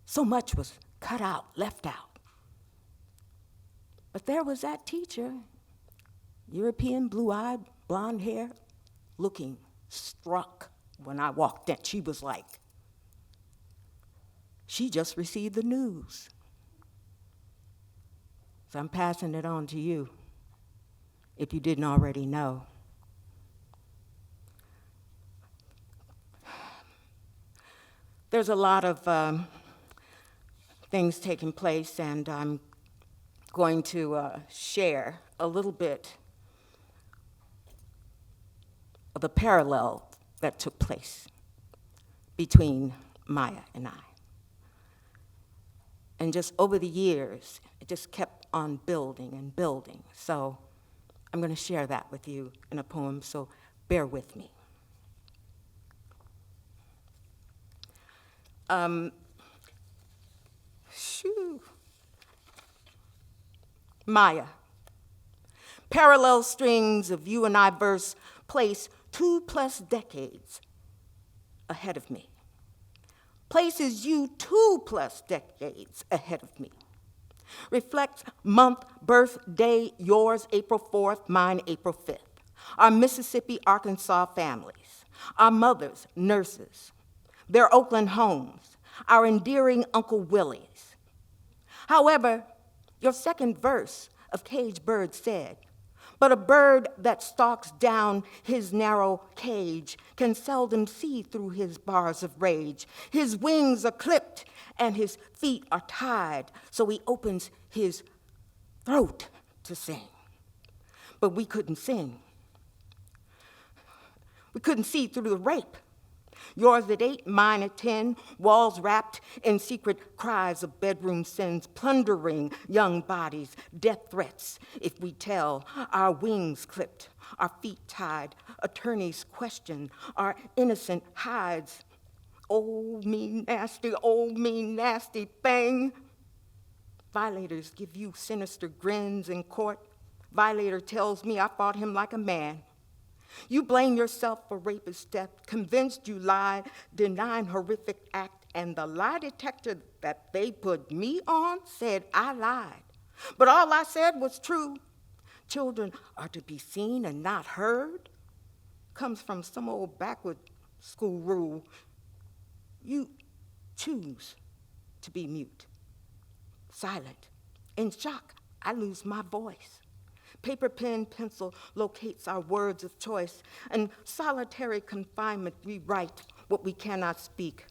So much was cut out, left out. But there was that teacher, European, blue-eyed, blonde hair, looking struck when I walked in. She was like, she just received the news. So I'm passing it on to you, if you didn't already know. There's a lot of things taking place, and I'm going to share a little bit of the parallel that took place between Maya and I. And just over the years, it just kept on building and building. So I'm going to share that with you in a poem, so bear with me. Maya. Parallel strings of you and I verse place 2+ decades ahead of me. Places you 2+ decades ahead of me. Reflects month, birth, day, yours April 4th, mine April 5th. Our Mississippi, Arkansas families. Our mothers, nurses. Their Oakland homes. Our endearing Uncle Willies. However, your second verse of Caged Bird said, but a bird that stalks down his narrow cage can seldom see through his bars of rage. His wings are clipped and his feet are tied, so he opens his throat to sing. But we couldn't sing. We couldn't see through the rape. Yours at 8, mine at 10, walls wrapped in secret cries of bedroom sins, plundering young bodies, death threats if we tell, our wings clipped, our feet tied, attorneys question, our innocent hides. Oh, me nasty thing. Violators give you sinister grins in court. Violator tells me I fought him like a man. You blame yourself for rapist's death, convinced you lied, denying horrific act, and the lie detector that they put me on said I lied. But all I said was true. Children are to be seen and not heard. Comes from some old backward school rule. You choose to be mute, silent. In shock, I lose my voice. Paper, pen, pencil locates our words of choice. In solitary confinement, we write what we cannot speak.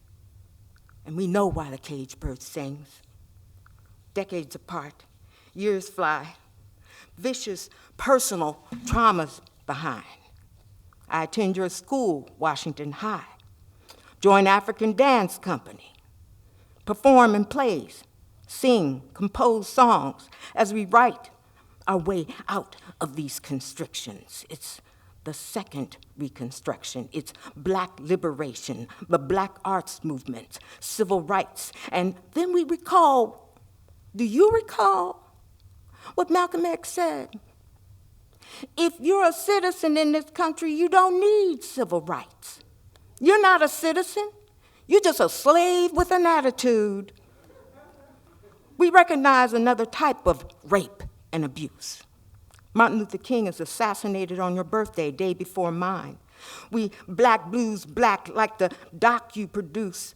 And we know why the caged bird sings. Decades apart, years fly, vicious personal traumas behind. I attend your school, Washington High, join African dance company, perform in plays, sing, compose songs as we write our way out of these constrictions. It's the second Reconstruction. It's Black liberation, the Black arts movement, civil rights. And then we recall, do you recall what Malcolm X said? If you're a citizen in this country, you don't need civil rights. You're not a citizen. You're just a slave with an attitude. We recognize another type of rape and abuse. Martin Luther King is assassinated on your birthday, day before mine. We black blues black like the doc you produce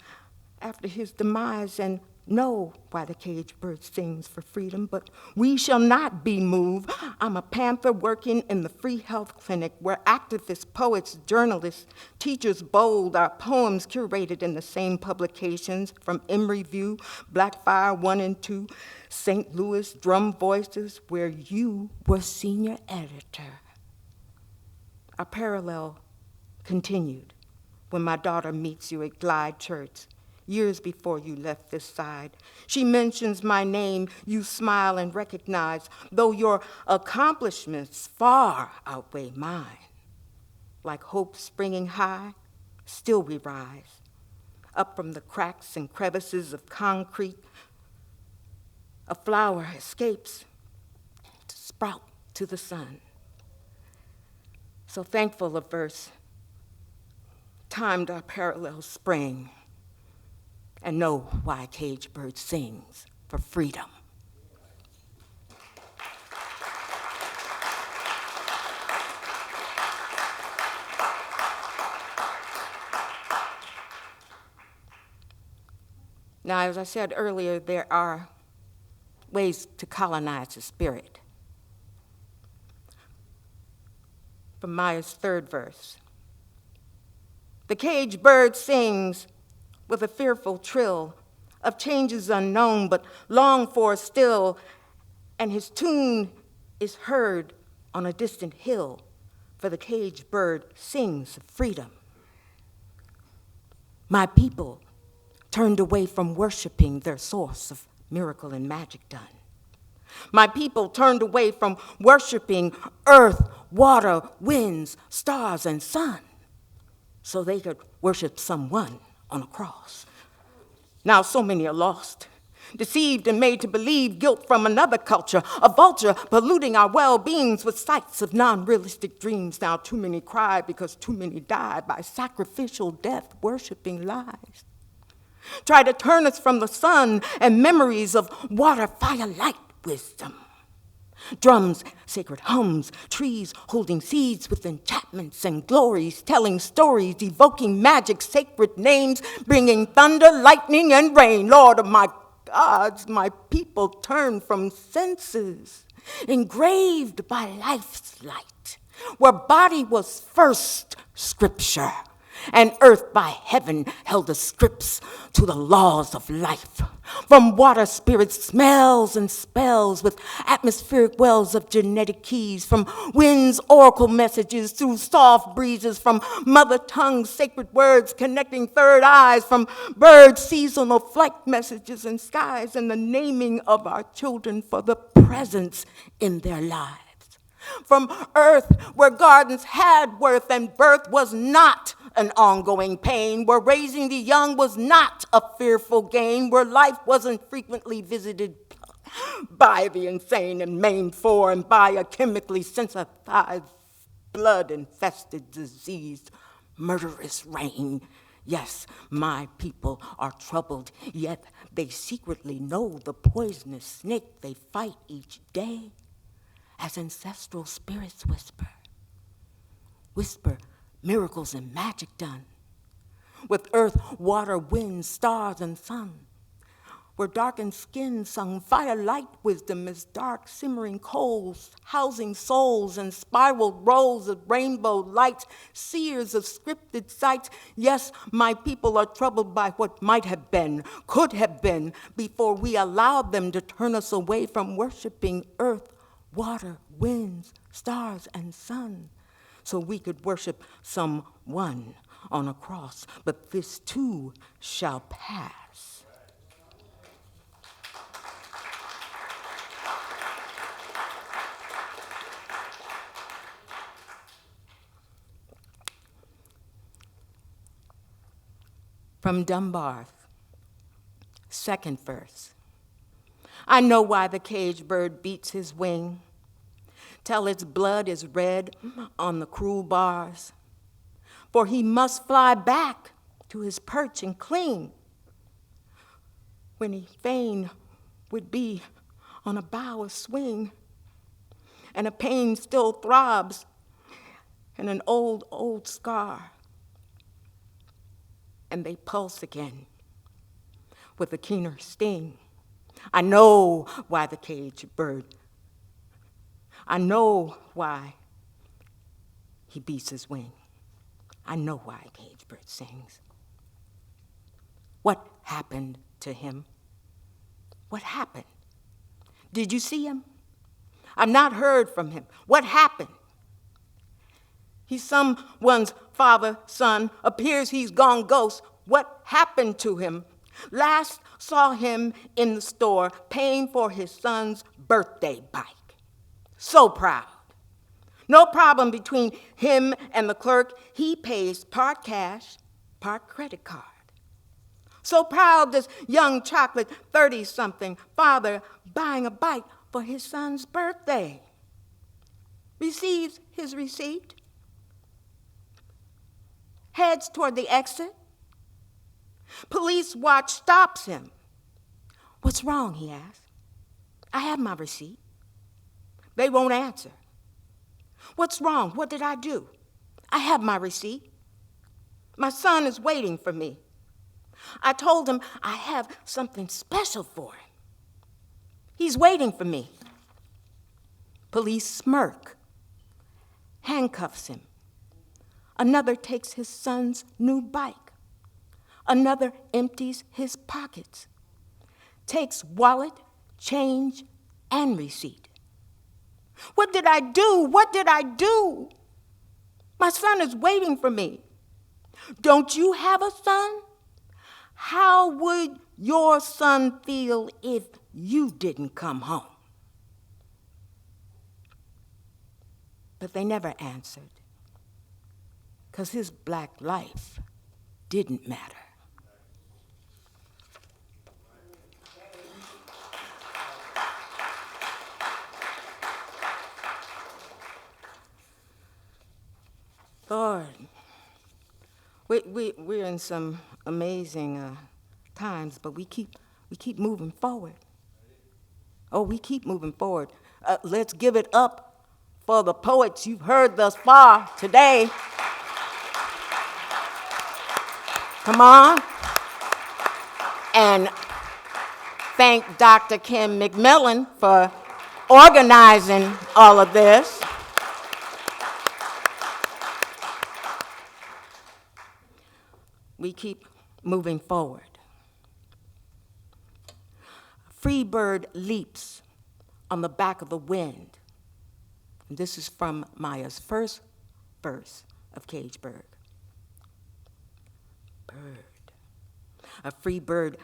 after his demise, and know why the caged bird sings for freedom, but we shall not be moved. I'm a panther working in the free health clinic where activists, poets, journalists, teachers bold, our poems curated in the same publications from M Review, Blackfire 1 and 2, St. Louis, Drum Voices, where you were senior editor. Our parallel continued when my daughter meets you at Glide Church, years before you left this side. She mentions my name, you smile and recognize, though your accomplishments far outweigh mine. Like hope springing high, still we rise. Up from the cracks and crevices of concrete, a flower escapes to sprout to the sun. So thankful of verse timed our parallel spring, and know why a caged bird sings for freedom. Now, as I said earlier, there are ways to colonize the spirit. From Maya's third verse. The caged bird sings with a fearful trill of changes unknown but longed for still, and his tune is heard on a distant hill, for the caged bird sings of freedom. My people turned away from worshiping their source of miracle and magic done. My people turned away from worshiping earth, water, winds, stars, and sun, so they could worship someone on a cross. Now so many are lost, deceived and made to believe guilt from another culture, a vulture polluting our well-beings with sights of non-realistic dreams. Now too many cry because too many die by sacrificial death, worshiping lies. Try to turn us from the sun and memories of water, fire, light, wisdom. Drums, sacred hums, trees holding seeds with enchantments and glories, telling stories, evoking magic, sacred names, bringing thunder, lightning, and rain. Lord of my gods, my people turn from senses, engraved by life's light, where body was first scripture, and earth by heaven held the scripts to the laws of life. From water spirits smells and spells with atmospheric wells of genetic keys, from wind's oracle messages through soft breezes, from mother tongue's sacred words connecting third eyes, from birds' seasonal flight messages in skies, and the naming of our children for the presence in their lives. From earth where gardens had worth and birth was not an ongoing pain, where raising the young was not a fearful gain, where life wasn't frequently visited by the insane and maimed for and by a chemically sensitized, blood-infested, diseased, murderous rain. Yes, my people are troubled, yet they secretly know the poisonous snake they fight each day. As ancestral spirits whisper miracles and magic done, with earth, water, wind, stars, and sun, where darkened skin sung fire, light, wisdom as dark simmering coals, housing souls and spiraled rows of rainbow lights, seers of scripted sights. Yes, my people are troubled by what might have been, could have been, before we allowed them to turn us away from worshiping earth, water, winds, stars, and sun, so we could worship someone on a cross. But this too shall pass. From Dunbar's second verse. I know why the caged bird beats his wing, till its blood is red on the cruel bars. For he must fly back to his perch and cling, when he fain would be on a bough of swing, and a pain still throbs in an old, old scar, and they pulse again with a keener sting. I know why the caged bird. I know why he beats his wing. I know why a caged bird sings. What happened to him? What happened? Did you see him? I've not heard from him. What happened? He's someone's father, son. Appears he's gone ghost. What happened to him? Last saw him in the store paying for his son's birthday bike. So proud. No problem between him and the clerk. He pays part cash, part credit card. So proud, this young chocolate 30-something father buying a bike for his son's birthday. Receives his receipt. Heads toward the exit. Police watch stops him. What's wrong, he asks. I have my receipt. They won't answer. What's wrong? What did I do? I have my receipt. My son is waiting for me. I told him I have something special for him. He's waiting for me. Police smirk, handcuffs him. Another takes his son's new bike. Another empties his pockets, takes wallet, change, and receipt. What did I do? What did I do? My son is waiting for me. Don't you have a son? How would your son feel if you didn't come home? But they never answered, because his black life didn't matter. Lord, we're in some amazing times, but we keep moving forward. Oh, we keep moving forward. Let's give it up for the poets you've heard thus far today. Come on. And thank Dr. Ken McMillon for organizing all of this. We keep moving forward. A free bird leaps on the back of the wind. And this is from Maya's first verse of Caged Bird. Bird. A free bird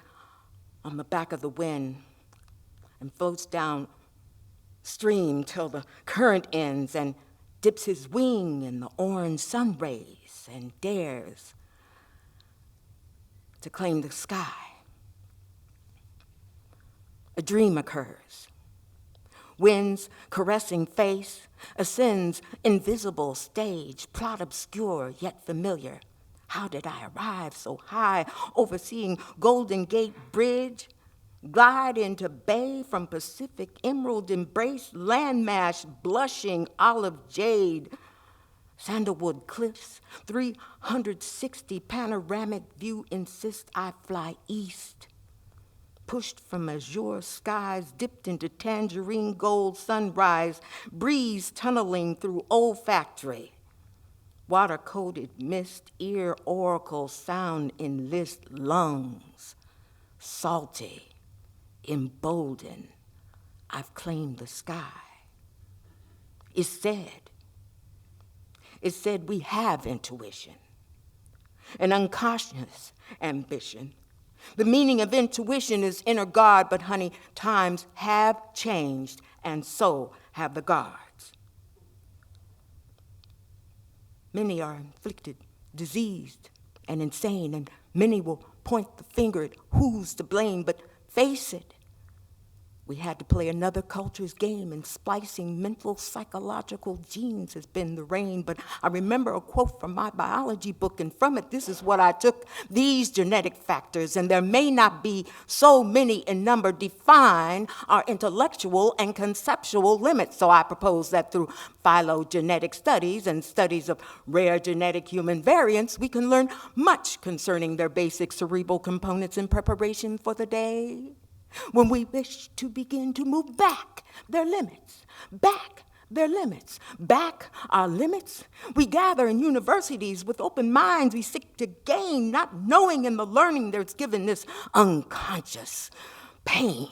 on the back of the wind and floats down stream till the current ends and dips his wing in the orange sun rays and dares to claim the sky. A dream occurs. Wind's caressing face ascends invisible stage, plot obscure yet familiar. How did I arrive so high, overseeing Golden Gate Bridge, glide into bay from Pacific emerald embrace, landmass blushing olive jade, sandalwood cliffs, 360 panoramic view insist I fly east, pushed from azure skies, dipped into tangerine gold sunrise, breeze tunneling through olfactory, water-coated mist, ear oracle sound enlist lungs, salty, emboldened, I've claimed the sky. It said we have intuition, an unconscious ambition. The meaning of intuition is inner guard, but honey, times have changed, and so have the guards. Many are inflicted, diseased, and insane, and many will point the finger at who's to blame, but face it, We had to play another culture's game, and splicing mental, psychological genes has been the reign. But I remember a quote from my biology book, and from it, this is what I took: these genetic factors, and there may not be so many in number, define our intellectual and conceptual limits. So I propose that through phylogenetic studies and studies of rare genetic human variants, we can learn much concerning their basic cerebral components in preparation for the day when we wish to begin to move back their limits, back their limits, back our limits. We gather in universities with open minds. We seek to gain, not knowing in the learning there's given this unconscious pain.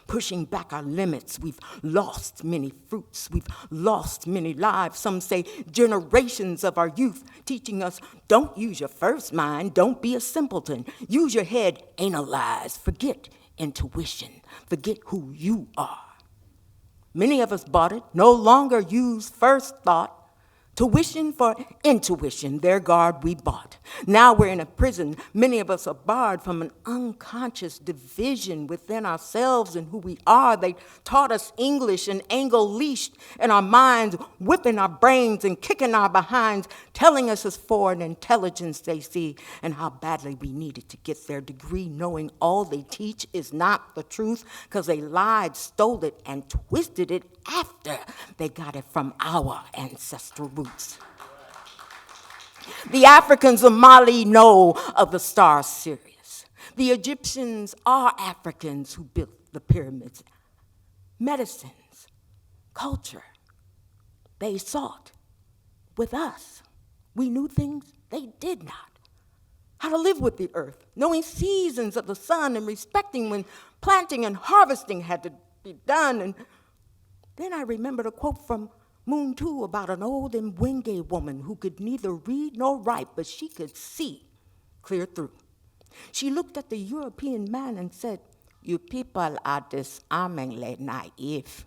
Pushing back our limits, we've lost many fruits, we've lost many lives. Some say generations of our youth teaching us, don't use your first mind, don't be a simpleton. Use your head, analyze, forget intuition, forget who you are. Many of us bought it, no longer use first thought. Tuition for intuition, their guard we bought. Now we're in a prison. Many of us are barred from an unconscious division within ourselves and who we are. They taught us English and angle-leashed in our minds, whipping our brains and kicking our behinds, telling us it's foreign intelligence they see and how badly we needed to get their degree, knowing all they teach is not the truth because they lied, stole it, and twisted it after they got it from our ancestral roots. The Africans of Mali know of the star Sirius. The Egyptians are Africans who built the pyramids. Medicines, culture, they sought with us. We knew things they did not. How to live with the earth, knowing seasons of the sun and respecting when planting and harvesting had to be done. And then I remembered a quote from Moon 2 about an old Mwenge woman who could neither read nor write, but she could see clear through. She looked at the European man and said, "You people are disarmingly naive."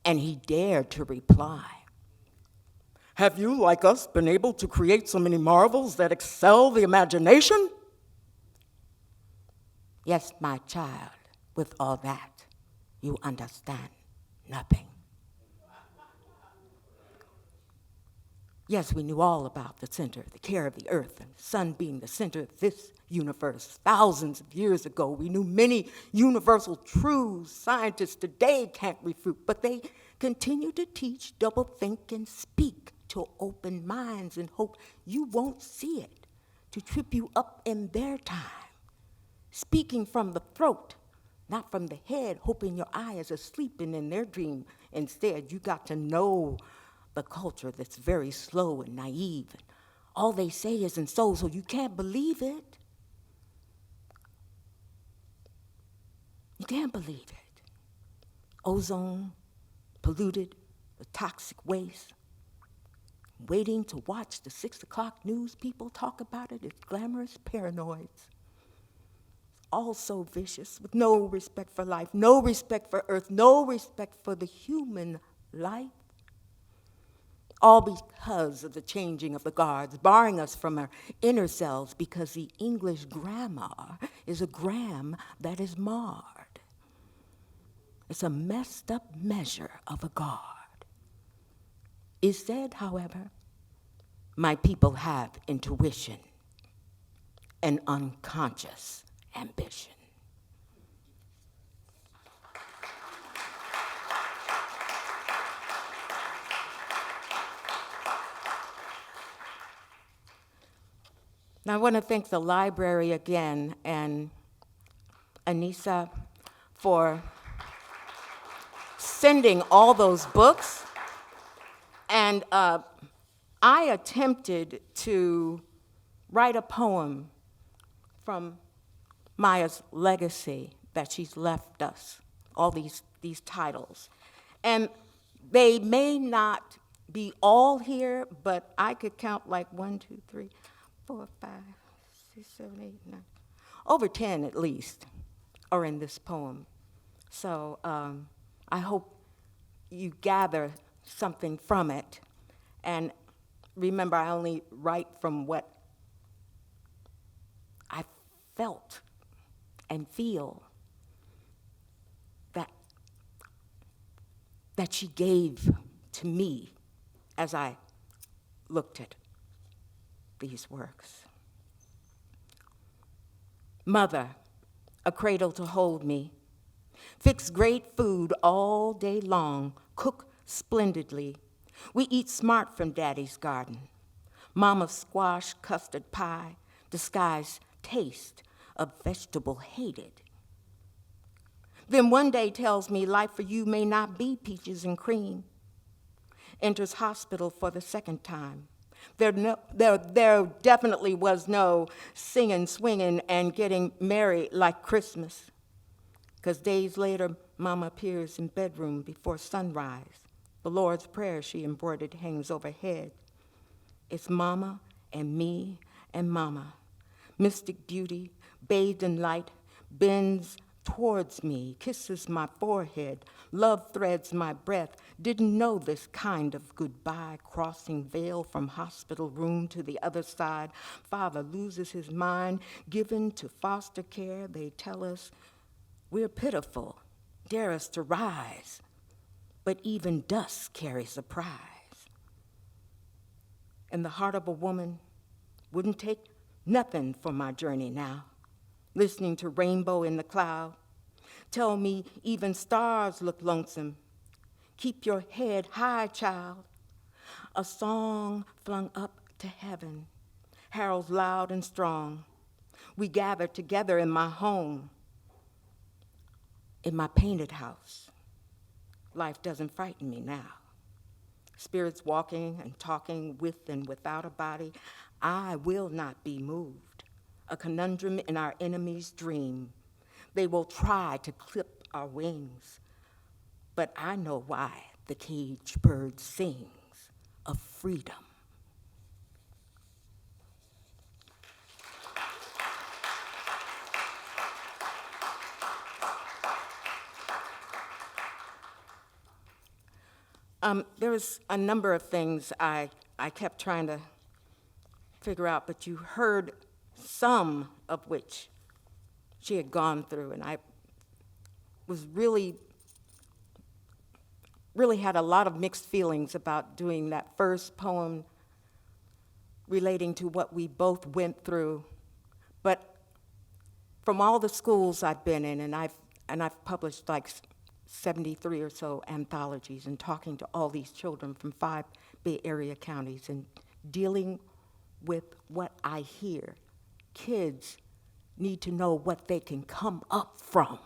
And he dared to reply, "Have you, like us, been able to create so many marvels that excel the imagination?" Yes, my child, with all that, you understand nothing. Yes, we knew all about the center, the care of the earth, and the sun being the center of this universe. Thousands of years ago, we knew many universal truths scientists today can't refute, but they continue to teach, double think, and speak to open minds and hope you won't see it, to trip you up in their time. Speaking from the throat, not from the head, hoping your eye is asleep and in their dream. Instead, you got to know the culture that's very slow and naive. And all they say isn't so you can't believe it. You can't believe it. Ozone, polluted, the toxic waste. Waiting to watch the 6 o'clock news people talk about it, it's glamorous paranoids. All so vicious, with no respect for life, no respect for earth, no respect for the human life. All because of the changing of the guards, barring us from our inner selves, because the English grammar is a gram that is marred. It's a messed up measure of a guard. It said, however, my people have intuition and unconscious ambition. Now I want to thank the library again and Anissa for sending all those books. And I attempted to write a poem from Maya's legacy that she's left us, all these titles. And they may not be all here, but I could count like 1, 2, 3, 4, 5, 6, 7, 8, 9, over 10 at least are in this poem. So I hope you gather something from it. And remember, I only write from what I felt and feel that she gave to me as I looked at these works. Mother, a cradle to hold me, fix great food all day long, cook splendidly. We eat smart from Daddy's garden. Mama's squash custard pie, disguised taste of vegetable hated. Then one day tells me life for you may not be peaches and cream. Enters hospital for the second time. There definitely was no singing, swinging, and getting married like Christmas. Because days later, Mama appears in bedroom before sunrise. The Lord's Prayer she embroidered hangs overhead. It's Mama and me and Mama. Mystic beauty, bathed in light, bends towards me, kisses my forehead, love threads my breath. Didn't know this kind of goodbye, crossing veil from hospital room to the other side. Father loses his mind, given to foster care. They tell us we're pitiful, dare us to rise, but even dust carries a prize. And the heart of a woman wouldn't take nothing for my journey now. Listening to Rainbow in the Cloud, tell me even stars look lonesome. Keep your head high, child. A song flung up to heaven, heralds loud and strong. We gather together in my home, in my painted house. Life doesn't frighten me now. Spirits walking and talking with and without a body, I will not be moved. A conundrum in our enemy's dream. They will try to clip our wings, but I know why the caged bird sings of freedom. There was a number of things I kept trying to figure out, but you heard some of which she had gone through, and I was really had a lot of mixed feelings about doing that first poem relating to what we both went through. But from all the schools I've been in, and I've published like 73 or so anthologies and talking to all these children from 5 Bay Area counties and dealing with what I hear. Kids need to know what they can come up from.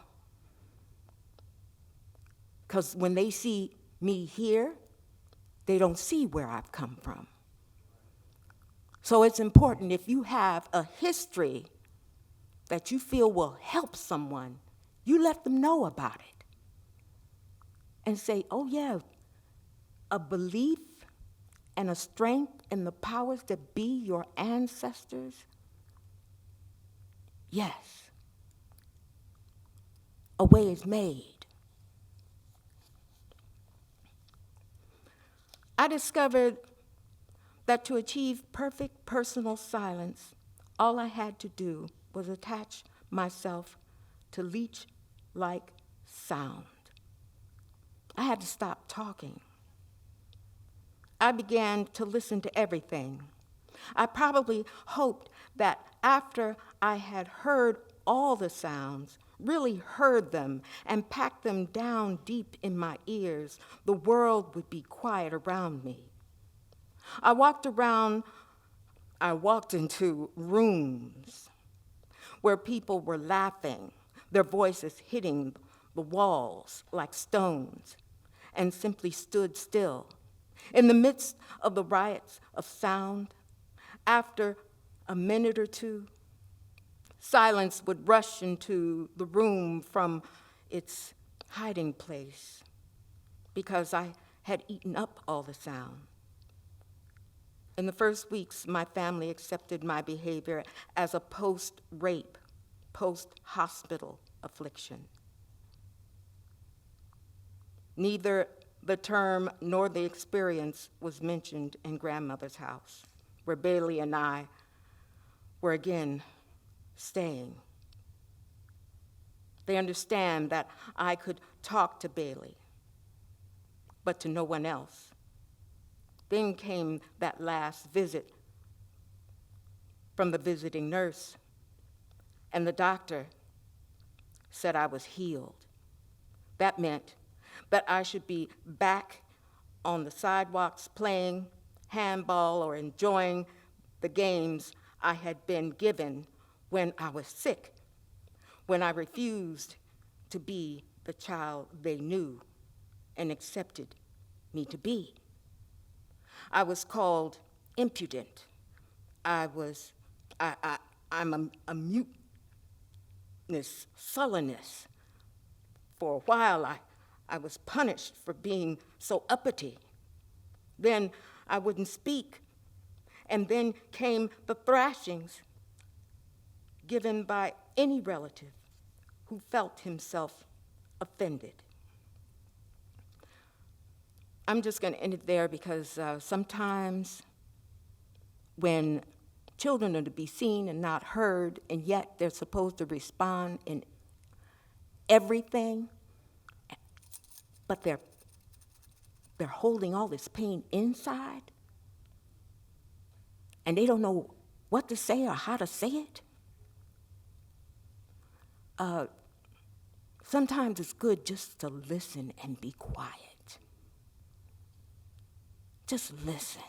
Because when they see me here, they don't see where I've come from. So it's important, if you have a history that you feel will help someone, you let them know about it. And say, oh yeah, a belief and a strength in the powers that be your ancestors, yes, a way is made. I discovered that to achieve perfect personal silence, all I had to do was attach myself to leech-like sound. I had to stop talking. I began to listen to everything. I probably hoped that after I had heard all the sounds, really heard them, and packed them down deep in my ears, the world would be quiet around me. I walked into rooms where people were laughing, their voices hitting the walls like stones, and simply stood still. In the midst of the riots of sound, after a minute or two, silence would rush into the room from its hiding place because I had eaten up all the sound. In the first weeks, my family accepted my behavior as a post-rape, post-hospital affliction. Neither the term nor the experience was mentioned in grandmother's house, where Bailey and I were again staying. They understand that I could talk to Bailey, but to no one else. Then came that last visit from the visiting nurse, and the doctor said I was healed. That meant that I should be back on the sidewalks playing handball or enjoying the games I had been given when I was sick, when I refused to be the child they knew and accepted me to be. I was called impudent. I'm a muteness, sullenness. For a while, I was punished for being so uppity. Then I wouldn't speak. And then came the thrashings given by any relative who felt himself offended. I'm just going to end it there because sometimes when children are to be seen and not heard, and yet they're supposed to respond in everything, but they're holding all this pain inside, and they don't know what to say or how to say it. Sometimes it's good just to listen and be quiet. Just listen.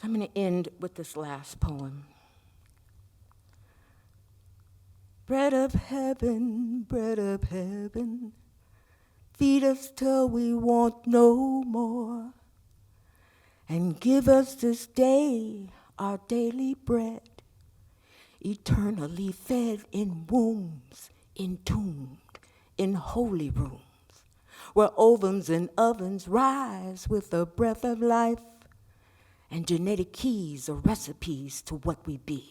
I'm going to end with this last poem. Bread of heaven, feed us till we want no more, and give us this day our daily bread, eternally fed in wombs, entombed in holy rooms, where ovens and ovens rise with the breath of life, and genetic keys are recipes to what we be.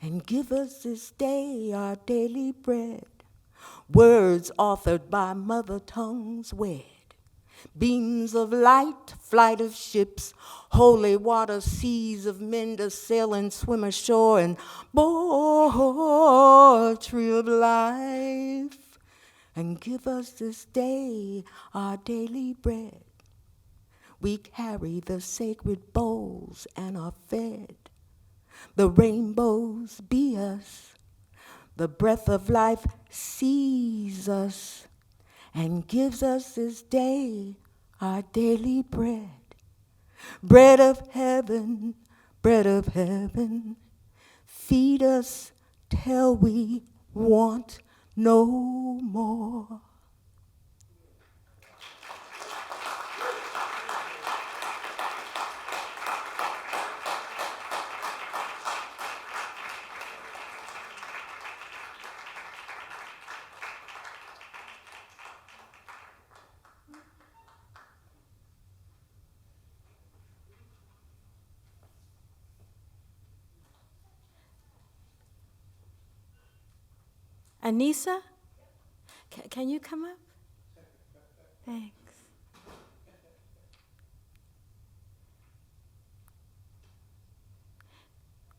And give us this day our daily bread, words authored by mother tongues wed, beams of light, flight of ships, holy water, seas of men to sail and swim ashore, and poetry of life. And give us this day our daily bread. We carry the sacred bowls and are fed. The rainbows be us. The breath of life sees us and gives us this day our daily bread. Bread of heaven, feed us till we want no more. Anissa, can you come up? Thanks.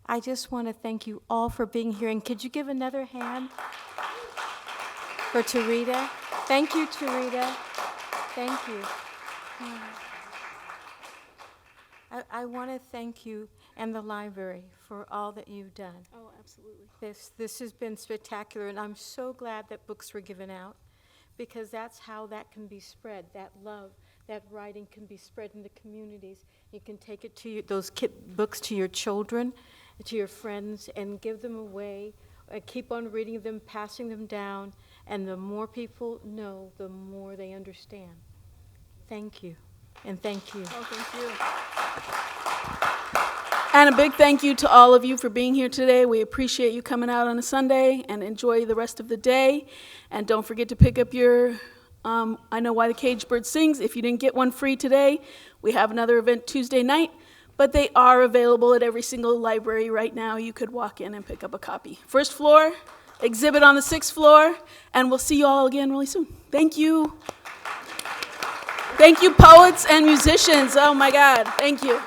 I just want to thank you all for being here. And could you give another hand for Tureeda? Thank you, Tureeda. Thank you. I want to thank you and the library for all that you've done. Oh, absolutely. This has been spectacular, and I'm so glad that books were given out, because that's how that can be spread, that love, that writing can be spread in the communities. You can take it to those books to your children, to your friends, and give them away, keep on reading them, passing them down, and the more people know, the more they understand. Thank you, and thank you. Oh, thank you. And a big thank you to all of you for being here today. We appreciate you coming out on a Sunday, and enjoy the rest of the day. And don't forget to pick up your I Know Why the Caged Bird Sings. If you didn't get one free today, we have another event Tuesday night, but they are available at every single library right now. You could walk in and pick up a copy. First floor, exhibit on the 6th floor, and we'll see you all again really soon. Thank you. Thank you, poets and musicians. Oh my God, thank you.